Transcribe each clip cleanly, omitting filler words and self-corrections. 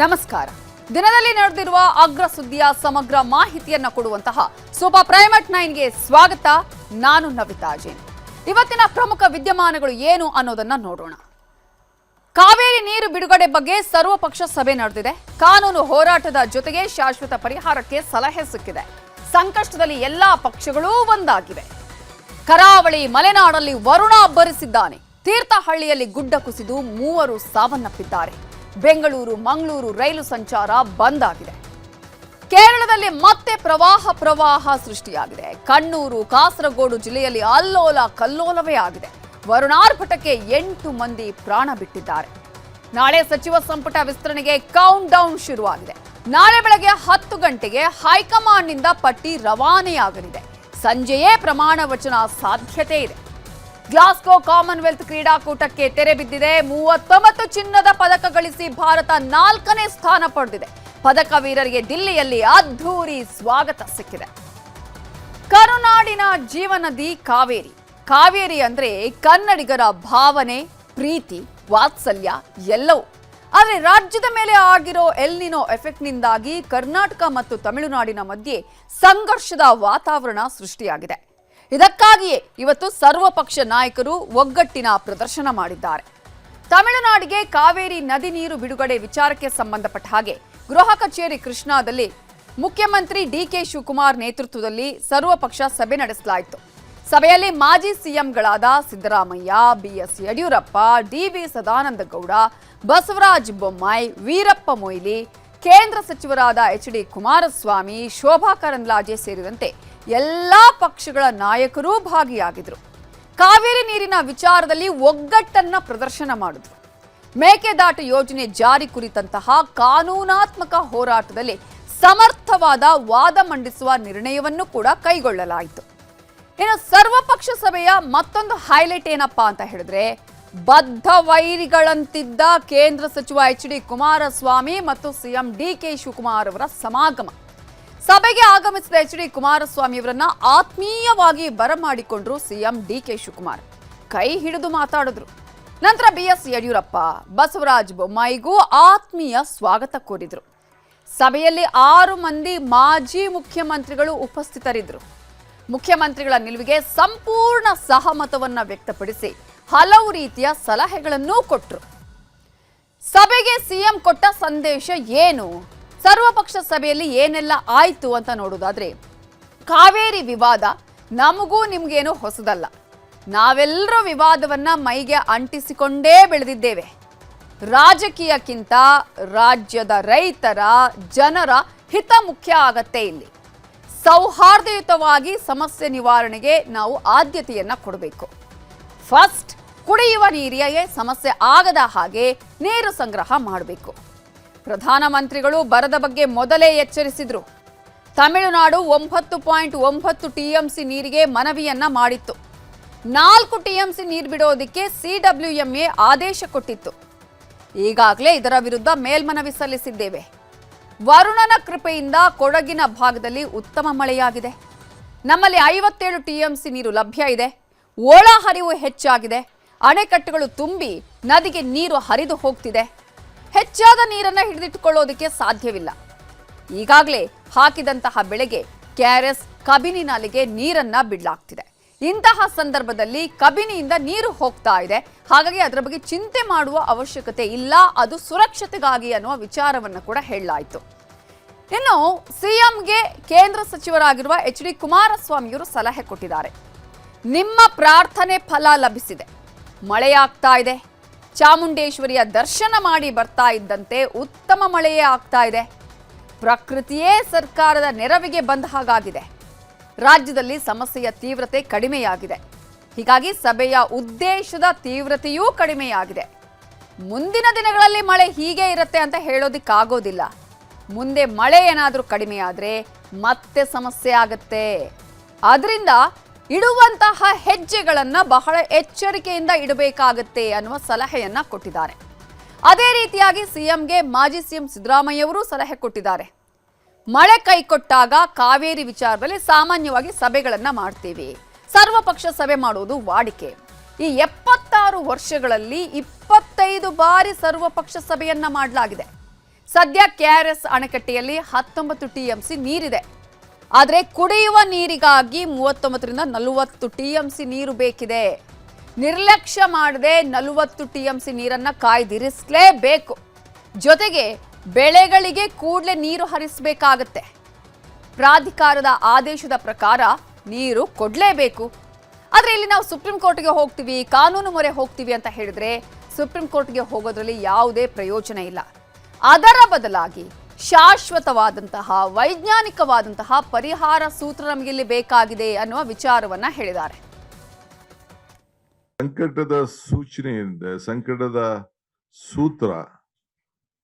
ನಮಸ್ಕಾರ. ದಿನದಲ್ಲಿ ನಡೆದಿರುವ ಅಗ್ರ ಸುದ್ದಿಯ ಸಮಗ್ರ ಮಾಹಿತಿಯನ್ನು ಕೊಡುವಂತಹ ಸೂಪರ್ ಪ್ರೈಮ್ ಅಟ್ 9ಗೆ ಸ್ವಾಗತ. ನಾನು ನವಿತಾ ಜೈನ್. ಇವತ್ತಿನ ಪ್ರಮುಖ ವಿದ್ಯಮಾನಗಳು ಏನು ಅನ್ನೋದನ್ನ ನೋಡೋಣ. ಕಾವೇರಿ ನೀರು ಬಿಡುಗಡೆ ಬಗ್ಗೆ ಸರ್ವಪಕ್ಷ ಸಭೆ ನಡೆದಿದೆ. ಕಾನೂನು ಹೋರಾಟದ ಜೊತೆಗೆ ಶಾಶ್ವತ ಪರಿಹಾರಕ್ಕೆ ಸಲಹೆ ಸಿಕ್ಕಿದೆ. ಸಂಕಷ್ಟದಲ್ಲಿ ಎಲ್ಲಾ ಪಕ್ಷಗಳೂ ಒಂದಾಗಿವೆ. ಕರಾವಳಿ ಮಲೆನಾಡಲ್ಲಿ ವರುಣ ಅಬ್ಬರಿಸಿದ್ದಾನೆ. ತೀರ್ಥಹಳ್ಳಿಯಲ್ಲಿ ಗುಡ್ಡ ಕುಸಿದು 3 ಸಾವನ್ನಪ್ಪಿದ್ದಾರೆ. ಬೆಂಗಳೂರು ಮಂಗಳೂರು ರೈಲು ಸಂಚಾರ ಬಂದ್ ಆಗಿದೆ. ಕೇರಳದಲ್ಲಿ ಮತ್ತೆ ಪ್ರವಾಹ ಸೃಷ್ಟಿಯಾಗಿದೆ. ಕಣ್ಣೂರು ಕಾಸರಗೋಡು ಜಿಲ್ಲೆಯಲ್ಲಿ ಅಲ್ಲೋಲ ಕಲ್ಲೋಲವೇ ಆಗಿದೆ. ವರುಣಾರ್ಭಟಕ್ಕೆ 8 ಮಂದಿ ಪ್ರಾಣ ಬಿಟ್ಟಿದ್ದಾರೆ. ನಾಳೆ ಸಚಿವ ಸಂಪುಟ ವಿಸ್ತರಣೆಗೆ ಕೌಂಟ್ ಡೌನ್ ಶುರುವಾಗಿದೆ. ನಾಳೆ ಬೆಳಗ್ಗೆ 10 ಗಂಟೆಗೆ ಹೈಕಮಾಂಡ್ನಿಂದ ಪಟ್ಟಿ ರವಾನೆಯಾಗಲಿದೆ. ಸಂಜೆಯೇ ಪ್ರಮಾಣ ವಚನ ಸಾಧ್ಯತೆ ಇದೆ. ಗ್ಲಾಸ್ಗೋ ಕಾಮನ್ವೆಲ್ತ್ ಕ್ರೀಡಾಕೂಟಕ್ಕೆ ತೆರೆ ಬಿದ್ದಿದೆ. 39 ಚಿನ್ನದ ಪದಕ ಗಳಿಸಿ ಭಾರತ 4ನೇ ಸ್ಥಾನ ಪಡೆದಿದೆ. ಪದಕ ವೀರರಿಗೆ ದಿಲ್ಲಿಯಲ್ಲಿ ಅದ್ಧೂರಿ ಸ್ವಾಗತ ಸಿಕ್ಕಿದೆ. ಕರುನಾಡಿನ ಜೀವನದಿ ಕಾವೇರಿ. ಕಾವೇರಿ ಅಂದ್ರೆ ಕನ್ನಡಿಗರ ಭಾವನೆ, ಪ್ರೀತಿ, ವಾತ್ಸಲ್ಯ ಎಲ್ಲವೂ. ಆದರೆ ರಾಜ್ಯದ ಮೇಲೆ ಆಗಿರೋ ಎಲ್ನಿನೋ ಎಫೆಕ್ಟ್ನಿಂದಾಗಿ ಕರ್ನಾಟಕ ಮತ್ತು ತಮಿಳುನಾಡಿನ ಮಧ್ಯೆ ಸಂಘರ್ಷದ ವಾತಾವರಣ ಸೃಷ್ಟಿಯಾಗಿದೆ. ಇದಕ್ಕಾಗಿಯೇ ಇವತ್ತು ಸರ್ವಪಕ್ಷ ನಾಯಕರು ಒಗ್ಗಟ್ಟಿನ ಪ್ರದರ್ಶನ ಮಾಡಿದ್ದಾರೆ. ತಮಿಳುನಾಡಿಗೆ ಕಾವೇರಿ ನದಿ ನೀರು ಬಿಡುಗಡೆ ವಿಚಾರಕ್ಕೆ ಸಂಬಂಧಪಟ್ಟ ಹಾಗೆ ಗೃಹ ಕಚೇರಿ ಕೃಷ್ಣಾದಲ್ಲಿ ಮುಖ್ಯಮಂತ್ರಿ ಡಿಕೆ ಶಿವಕುಮಾರ್ ನೇತೃತ್ವದಲ್ಲಿ ಸರ್ವಪಕ್ಷ ಸಭೆ ನಡೆಸಲಾಯಿತು. ಸಭೆಯಲ್ಲಿ ಮಾಜಿ ಸಿಎಂಗಳಾದ ಸಿದ್ದರಾಮಯ್ಯ, ಬಿಎಸ್ ಯಡಿಯೂರಪ್ಪ, ಡಿವಿ ಸದಾನಂದಗೌಡ, ಬಸವರಾಜ ಬೊಮ್ಮಾಯಿ, ವೀರಪ್ಪ ಮೊಯ್ಲಿ, ಕೇಂದ್ರ ಸಚಿವರಾದ ಎಚ್ಡಿ ಕುಮಾರಸ್ವಾಮಿ, ಶೋಭಾ ಕರಂದ್ಲಾಜೆ ಸೇರಿದಂತೆ ಎಲ್ಲಾ ಪಕ್ಷಗಳ ನಾಯಕರೂ ಭಾಗಿಯಾಗಿದ್ರು. ಕಾವೇರಿ ನೀರಿನ ವಿಚಾರದಲ್ಲಿ ಒಗ್ಗಟ್ಟನ್ನ ಪ್ರದರ್ಶನ ಮಾಡಿದ್ರು. ಮೇಕೆದಾಟು ಯೋಜನೆ ಜಾರಿ ಕುರಿತಂತಹ ಕಾನೂನಾತ್ಮಕ ಹೋರಾಟದಲ್ಲಿ ಸಮರ್ಥವಾದ ವಾದ ಮಂಡಿಸುವ ನಿರ್ಣಯವನ್ನು ಕೂಡ ಕೈಗೊಳ್ಳಲಾಯಿತು. ಇನ್ನು ಸರ್ವಪಕ್ಷ ಸಭೆಯ ಮತ್ತೊಂದು ಹೈಲೈಟ್ ಏನಪ್ಪಾ ಅಂತ ಹೇಳಿದ್ರೆ, ಬದ್ಧ ವೈರಿಗಳಂತಿದ್ದ ಕೇಂದ್ರ ಸಚಿವ ಎಚ್ಡಿ ಕುಮಾರಸ್ವಾಮಿ ಮತ್ತು ಸಿಎಂ ಡಿಕೆ ಶಿವಕುಮಾರ್ ಅವರ ಸಮಾಗಮ. ಸಭೆಗೆ ಆಗಮಿಸಿದ ಎಚ್ಡಿ ಕುಮಾರಸ್ವಾಮಿ ಅವರನ್ನ ಆತ್ಮೀಯವಾಗಿ ಬರಮಾಡಿಕೊಂಡ್ರು ಸಿಎಂ ಡಿಕೆ ಶಿವಕುಮಾರ್. ಕೈ ಹಿಡಿದು ಮಾತಾಡಿದ್ರು. ನಂತರ ಬಿಎಸ್ ಯಡಿಯೂರಪ್ಪ, ಬಸವರಾಜ ಬೊಮ್ಮಾಯಿಗೂ ಆತ್ಮೀಯ ಸ್ವಾಗತ ಕೋರಿದ್ರು. ಸಭೆಯಲ್ಲಿ 6 ಮಂದಿ ಮಾಜಿ ಮುಖ್ಯಮಂತ್ರಿಗಳು ಉಪಸ್ಥಿತರಿದ್ದರು. ಮುಖ್ಯಮಂತ್ರಿಗಳ ನಿಲುವಿಗೆ ಸಂಪೂರ್ಣ ಸಹಮತವನ್ನ ವ್ಯಕ್ತಪಡಿಸಿ ಹಲವು ರೀತಿಯ ಸಲಹೆಗಳನ್ನೂ ಕೊಟ್ಟರು. ಸಭೆಗೆ ಸಿಎಂ ಕೊಟ್ಟ ಸಂದೇಶ ಏನು? ಸರ್ವಪಕ್ಷ ಸಭೆಯಲ್ಲಿ ಏನೆಲ್ಲ ಆಯ್ತು ಅಂತ ನೋಡೋದಾದ್ರೆ, ಕಾವೇರಿ ವಿವಾದ ನಮಗೂ ನಿಮ್ಗೇನು ಹೊಸದಲ್ಲ. ನಾವೆಲ್ಲರೂ ವಿವಾದವನ್ನ ಮೈಗೆ ಅಂಟಿಸಿಕೊಂಡೇ ಬೆಳೆದಿದ್ದೇವೆ. ರಾಜಕೀಯಕ್ಕಿಂತ ರಾಜ್ಯದ ರೈತರ, ಜನರ ಹಿತ ಮುಖ್ಯ ಆಗತ್ತೆ. ಇಲ್ಲಿ ಸೌಹಾರ್ದಯುತವಾಗಿ ಸಮಸ್ಯೆ ನಿವಾರಣೆಗೆ ನಾವು ಆದ್ಯತೆಯನ್ನ ಕೊಡಬೇಕು. ಫಸ್ಟ್ ಕುಡಿಯುವ ನೀರಿಗೆ ಸಮಸ್ಯೆ ಆಗದ ಹಾಗೆ ನೀರು ಸಂಗ್ರಹ ಮಾಡಬೇಕು. ಪ್ರಧಾನಮಂತ್ರಿಗಳು ಬರದ ಬಗ್ಗೆ ಮೊದಲೇ ಎಚ್ಚರಿಸಿದ್ರು. ತಮಿಳುನಾಡು 9.9 ಟಿಎಂಸಿ ನೀರಿಗೆ ಮನವಿಯನ್ನ ಮಾಡಿತ್ತು. 4 ಟಿಎಂಸಿ ನೀರು ಬಿಡೋದಕ್ಕೆ ಸಿಡಬ್ಲ್ಯೂಎಂಎ ಆದೇಶ ಕೊಟ್ಟಿತ್ತು. ಈಗಾಗಲೇ ಇದರ ವಿರುದ್ಧ ಮೇಲ್ಮನವಿ ಸಲ್ಲಿಸಿದ್ದೇವೆ. ವರುಣನ ಕೃಪೆಯಿಂದ ಕೊಡಗಿನ ಭಾಗದಲ್ಲಿ ಉತ್ತಮ ಮಳೆಯಾಗಿದೆ. ನಮ್ಮಲ್ಲಿ 57 ಟಿಎಂಸಿ ನೀರು ಲಭ್ಯ ಇದೆ. ಒಳ ಹರಿವು ಹೆಚ್ಚಾಗಿದೆ. ಅಣೆಕಟ್ಟುಗಳು ತುಂಬಿ ನದಿಗೆ ನೀರು ಹರಿದು ಹೋಗ್ತಿದೆ. ಹೆಚ್ಚಾದ ನೀರನ್ನು ಹಿಡಿದಿಟ್ಟುಕೊಳ್ಳೋದಕ್ಕೆ ಸಾಧ್ಯವಿಲ್ಲ. ಈಗಾಗಲೇ ಹಾಕಿದಂತಹ ಬೆಳೆಗೆ ಕೆಆರ್ಎಸ್ ಕಬಿನಿ ನಾಲೆಗೆ ನೀರನ್ನ ಬಿಡಲಾಗ್ತಿದೆ. ಇಂತಹ ಸಂದರ್ಭದಲ್ಲಿ ಕಬಿನಿಯಿಂದ ನೀರು ಹೋಗ್ತಾ ಇದೆ. ಹಾಗಾಗಿ ಅದರ ಬಗ್ಗೆ ಚಿಂತೆ ಮಾಡುವ ಅವಶ್ಯಕತೆ ಇಲ್ಲ. ಅದು ಸುರಕ್ಷತೆಗಾಗಿ ಅನ್ನುವ ವಿಚಾರವನ್ನು ಕೂಡ ಹೇಳಲಾಯಿತು. ಇನ್ನು ಸಿಎಂಗೆ ಕೇಂದ್ರ ಸಚಿವರಾಗಿರುವ ಎಚ್ಡಿ ಕುಮಾರಸ್ವಾಮಿಯವರು ಸಲಹೆ ಕೊಟ್ಟಿದ್ದಾರೆ. ನಿಮ್ಮ ಪ್ರಾರ್ಥನೆ ಫಲ ಲಭಿಸಿದೆ. ಮಳೆಯಾಗ್ತಾ ಇದೆ. ಚಾಮುಂಡೇಶ್ವರಿಯ ದರ್ಶನ ಮಾಡಿ ಬರ್ತಾ ಇದ್ದಂತೆ ಉತ್ತಮ ಮಳೆಯೇ ಆಗ್ತಾ ಇದೆ. ಪ್ರಕೃತಿಯೇ ಸರ್ಕಾರದ ನೆರವಿಗೆ ಬಂದ ಹಾಗಾಗಿದೆ. ರಾಜ್ಯದಲ್ಲಿ ಸಮಸ್ಯೆಯ ತೀವ್ರತೆ ಕಡಿಮೆಯಾಗಿದೆ. ಹೀಗಾಗಿ ಸಭೆಯ ಉದ್ದೇಶದ ತೀವ್ರತೆಯೂ ಕಡಿಮೆಯಾಗಿದೆ. ಮುಂದಿನ ದಿನಗಳಲ್ಲಿ ಮಳೆ ಹೀಗೆ ಇರುತ್ತೆ ಅಂತ ಹೇಳೋದಿಕ್ಕಾಗೋದಿಲ್ಲ. ಮುಂದೆ ಮಳೆ ಏನಾದರೂ ಕಡಿಮೆಯಾದರೆ ಮತ್ತೆ ಸಮಸ್ಯೆ ಆಗತ್ತೆ. ಅದರಿಂದ ಇಡುವಂತಹ ಹೆಜ್ಜೆಗಳನ್ನು ಬಹಳ ಎಚ್ಚರಿಕೆಯಿಂದ ಇಡಬೇಕಾಗತ್ತೆ ಅನ್ನುವ ಸಲಹೆಯನ್ನ ಕೊಟ್ಟಿದ್ದಾರೆ. ಅದೇ ರೀತಿಯಾಗಿ ಸಿಎಂಗೆ ಮಾಜಿ ಸಿಎಂ ಸಿದ್ದರಾಮಯ್ಯ ಅವರು ಸಲಹೆ ಕೊಟ್ಟಿದ್ದಾರೆ. ಮಳೆ ಕೈಕೊಟ್ಟಾಗ ಕಾವೇರಿ ವಿಚಾರದಲ್ಲಿ ಸಾಮಾನ್ಯವಾಗಿ ಸಭೆಗಳನ್ನು ಮಾಡ್ತೀವಿ. ಸರ್ವಪಕ್ಷ ಸಭೆ ಮಾಡೋದು ವಾಡಿಕೆ. ಈ 76 ವರ್ಷಗಳಲ್ಲಿ 25 ಬಾರಿ ಸರ್ವಪಕ್ಷ ಸಭೆಯನ್ನ ಮಾಡಲಾಗಿದೆ. ಸದ್ಯ KRS ಅಣೆಕಟ್ಟೆಯಲ್ಲಿ 19 TMC ನೀರಿದೆ. ಆದರೆ ಕುಡಿಯುವ ನೀರಿಗಾಗಿ 39ರಿಂದ 40 TMC ನೀರು ಬೇಕಿದೆ. ನಿರ್ಲಕ್ಷ್ಯ ಮಾಡದೆ 40 TMC ನೀರನ್ನ ಕಾಯ್ದಿರಿಸಲೇಬೇಕು. ಜೊತೆಗೆ ಬೆಳೆಗಳಿಗೆ ಕೂಡಲೇ ನೀರು ಹರಿಸಬೇಕಾಗತ್ತೆ. ಪ್ರಾಧಿಕಾರದ ಆದೇಶದ ಪ್ರಕಾರ ನೀರು ಕೊಡಲೇಬೇಕು. ಆದರೆ ಇಲ್ಲಿ ನಾವು ಸುಪ್ರೀಂ ಕೋರ್ಟ್ಗೆ ಹೋಗ್ತೀವಿ, ಕಾನೂನು ಮೊರೆ ಹೋಗ್ತೀವಿ ಅಂತ ಹೇಳಿದ್ರೆ ಸುಪ್ರೀಂ ಕೋರ್ಟ್ಗೆ ಹೋಗೋದ್ರಲ್ಲಿ ಯಾವುದೇ ಪ್ರಯೋಜನ ಇಲ್ಲ. ಅದರ ಬದಲಾಗಿ ಶಾಶ್ವತವಾದಂತಹ ವೈಜ್ಞಾನಿಕವಾದಂತಹ ಪರಿಹಾರ ಸೂತ್ರ ನಮಗೆ ಇಲ್ಲಿ ಬೇಕಾಗಿದೆ ಅನ್ನುವ ವಿಚಾರವನ್ನ ಹೇಳಿದ್ದಾರೆ. ಸಂಕಟದ ಸೂಚನೆ ಏನಿದೆ, ಸಂಕಟದ ಸೂತ್ರ,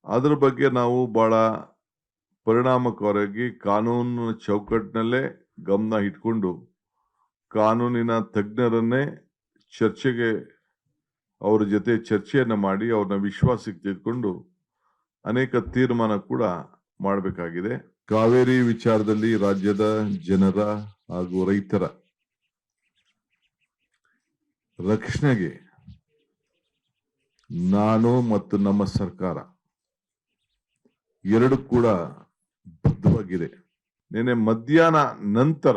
ಅದರ ಬಗ್ಗೆ ನಾವು ಬಹಳ ಪರಿಣಾಮಕಾರಿಯಾಗಿ ಕಾನೂನಿನ ಚೌಕಟ್ಟಿನಲ್ಲೇ ಗಮನ ಇಟ್ಕೊಂಡು ಕಾನೂನಿನ ತಜ್ಞರನ್ನೇ ಚರ್ಚೆಗೆ ಅವರ ಜೊತೆ ಚರ್ಚೆಯನ್ನು ಮಾಡಿ ಅವ್ರನ್ನ ವಿಶ್ವಾಸಕ್ಕೆ ತೆಗೆದುಕೊಂಡು ಅನೇಕ ತೀರ್ಮಾನ ಕೂಡ ಮಾಡಬೇಕಾಗಿದೆ. ಕಾವೇರಿ ವಿಚಾರದಲ್ಲಿ ರಾಜ್ಯದ ಜನರ ಹಾಗೂ ರೈತರ ರಕ್ಷಣೆಗೆ ನಾನು ಮತ್ತು ನಮ್ಮ ಸರ್ಕಾರ ಎರಡು ಕೂಡ ಬದ್ಧವಾಗಿದೆ. ನೆನೆ ಮಧ್ಯಾಹ್ನ ನಂತರ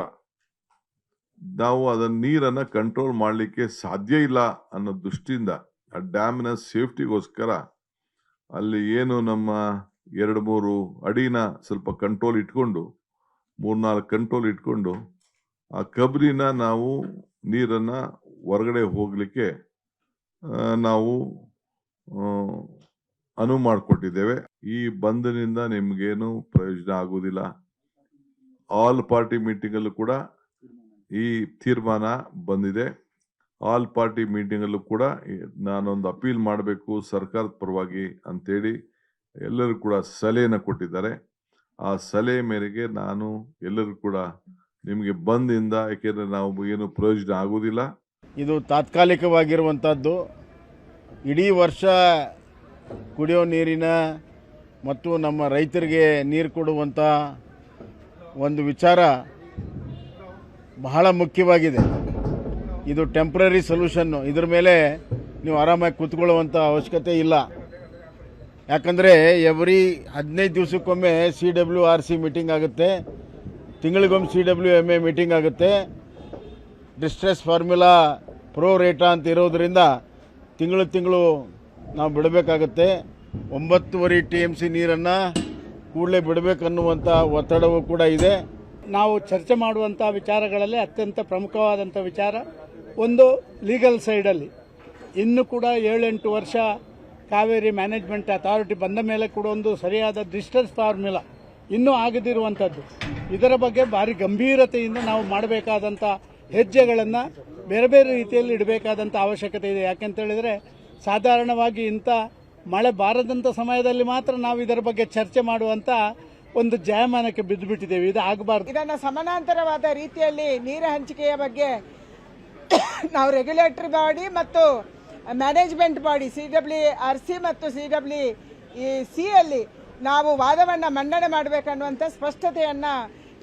ನಾವು ಅದನ್ನ ನೀರನ್ನ ಕಂಟ್ರೋಲ್ ಮಾಡಲಿಕ್ಕೆ ಸಾಧ್ಯ ಇಲ್ಲ ಅನ್ನೋ ದೃಷ್ಟಿಯಿಂದ ಆ ಡ್ಯಾಮ್ನ ಸೇಫ್ಟಿಗೋಸ್ಕರ ಅಲ್ಲಿ ಏನು ನಮ್ಮ 2-3 ಅಡಿನ ಸ್ವಲ್ಪ ಕಂಟ್ರೋಲ್ ಇಟ್ಕೊಂಡು 3-4 ಕಂಟ್ರೋಲ್ ಇಟ್ಕೊಂಡು ಆ ಕಬ್ರಿನ ನಾವು ನೀರನ್ನ ಹೊರಗಡೆ ಹೋಗ್ಲಿಕ್ಕೆ ನಾವು ಅನುವು ಮಾಡಿಕೊಟ್ಟಿದ್ದೇವೆ. ಈ ಬಂದ್ನಿಂದ ನಿಮ್ಗೇನು ಪ್ರಯೋಜನ ಆಗುವುದಿಲ್ಲ. ಆಲ್ ಪಾರ್ಟಿ ಮೀಟಿಂಗ್ ಅಲ್ಲೂ ಕೂಡ ಈ ತೀರ್ಮಾನ ಬಂದಿದೆ. ಆಲ್ ಪಾರ್ಟಿ ಮೀಟಿಂಗ್ ಅಲ್ಲೂ ಕೂಡ ನಾನೊಂದು ಅಪೀಲ್ ಮಾಡಬೇಕು ಸರ್ಕಾರದ ಪರವಾಗಿ ಅಂತೇಳಿ ಎಲ್ಲರೂ ಕೂಡ ಸಲಹೆಯನ್ನು ಕೊಟ್ಟಿದ್ದಾರೆ. ಆ ಸಲಹೆ ಮೇರೆಗೆ ನಾನು ಎಲ್ಲರೂ ಕೂಡ ನಿಮಗೆ ಬಂದಿಂದ, ಯಾಕೆಂದ್ರೆ ನಾವು ಏನು ಪ್ರಯೋಜನ ಆಗುವುದಿಲ್ಲ. ಇದು ತಾತ್ಕಾಲಿಕವಾಗಿರುವಂಥದ್ದು. ಇಡೀ ವರ್ಷ ಕುಡಿಯೋ ನೀರಿನ ಮತ್ತು ನಮ್ಮ ರೈತರಿಗೆ ನೀರು ಕೊಡುವಂಥ ಒಂದು ವಿಚಾರ ಬಹಳ ಮುಖ್ಯವಾಗಿದೆ. ಇದು ಟೆಂಪ್ರರಿ ಸೊಲ್ಯೂಷನ್ನು. ಇದ್ರ ಮೇಲೆ ನೀವು ಆರಾಮಾಗಿ ಕೂತ್ಕೊಳ್ಳುವಂಥ ಅವಶ್ಯಕತೆ ಇಲ್ಲ. ಯಾಕಂದರೆ ಎವ್ರಿ 15 ದಿವಸಕ್ಕೊಮ್ಮೆ CWRC ಮೀಟಿಂಗ್ ಆಗುತ್ತೆ, ತಿಂಗಳಿಗೊಮ್ಮೆ CWMA ಮೀಟಿಂಗ್ ಆಗುತ್ತೆ. ಡಿಸ್ಟ್ರೆಸ್ ಫಾರ್ಮುಲಾ ಪ್ರೋ ರೇಟಾ ಅಂತ ಇರೋದರಿಂದ ತಿಂಗಳು ನಾವು ಬಿಡಬೇಕಾಗತ್ತೆ. 9.5 TMC ನೀರನ್ನು ಕೂಡಲೇ ಬಿಡಬೇಕನ್ನುವಂಥ ಒತ್ತಡವೂ ಕೂಡ ಇದೆ. ನಾವು ಚರ್ಚೆ ಮಾಡುವಂಥ ವಿಚಾರಗಳಲ್ಲಿ ಅತ್ಯಂತ ಪ್ರಮುಖವಾದಂಥ ವಿಚಾರ ಒಂದು ಲೀಗಲ್ ಸೈಡಲ್ಲಿ ಇನ್ನೂ ಕೂಡ 7-8 ವರ್ಷ ಕಾವೇರಿ ಮ್ಯಾನೇಜ್ಮೆಂಟ್ ಅಥಾರಿಟಿ ಬಂದ ಮೇಲೆ ಕೂಡ ಒಂದು ಸರಿಯಾದ ಡಿಸ್ಟೆನ್ಸ್ ಫಾರ್ಮುಲಾ ಇನ್ನೂ ಆಗದಿರುವಂಥದ್ದು. ಇದರ ಬಗ್ಗೆ ಭಾರಿ ಗಂಭೀರತೆಯಿಂದ ನಾವು ಮಾಡಬೇಕಾದಂಥ ಹೆಜ್ಜೆಗಳನ್ನು ಬೇರೆ ಬೇರೆ ರೀತಿಯಲ್ಲಿ ಇಡಬೇಕಾದಂಥ ಅವಶ್ಯಕತೆ ಇದೆ. ಯಾಕೆಂತೇಳಿದರೆ ಸಾಧಾರಣವಾಗಿ ಇಂಥ ಮಳೆ ಬಾರದಂಥ ಸಮಯದಲ್ಲಿ ಮಾತ್ರ ನಾವು ಇದರ ಬಗ್ಗೆ ಚರ್ಚೆ ಮಾಡುವಂಥ ಒಂದು ಜಾಯಮಾನಕ್ಕೆ ಬಿದ್ದುಬಿಟ್ಟಿದ್ದೇವೆ. ಇದು ಆಗಬಾರ್ದು. ಇದನ್ನು ಸಮಾನಾಂತರವಾದ ರೀತಿಯಲ್ಲಿ ನೀರು ಹಂಚಿಕೆಯ ಬಗ್ಗೆ ನಾವು ರೆಗ್ಯುಲೇಟರಿ ಬಾಡಿ ಮತ್ತು ಮ್ಯಾನೇಜ್ಮೆಂಟ್ ಬಾಡಿ CWRC ಮತ್ತು CWC ಅಲ್ಲಿ ನಾವು ವಾದವನ್ನು ಮಂಡನೆ ಮಾಡಬೇಕನ್ನುವಂಥ ಸ್ಪಷ್ಟತೆಯನ್ನ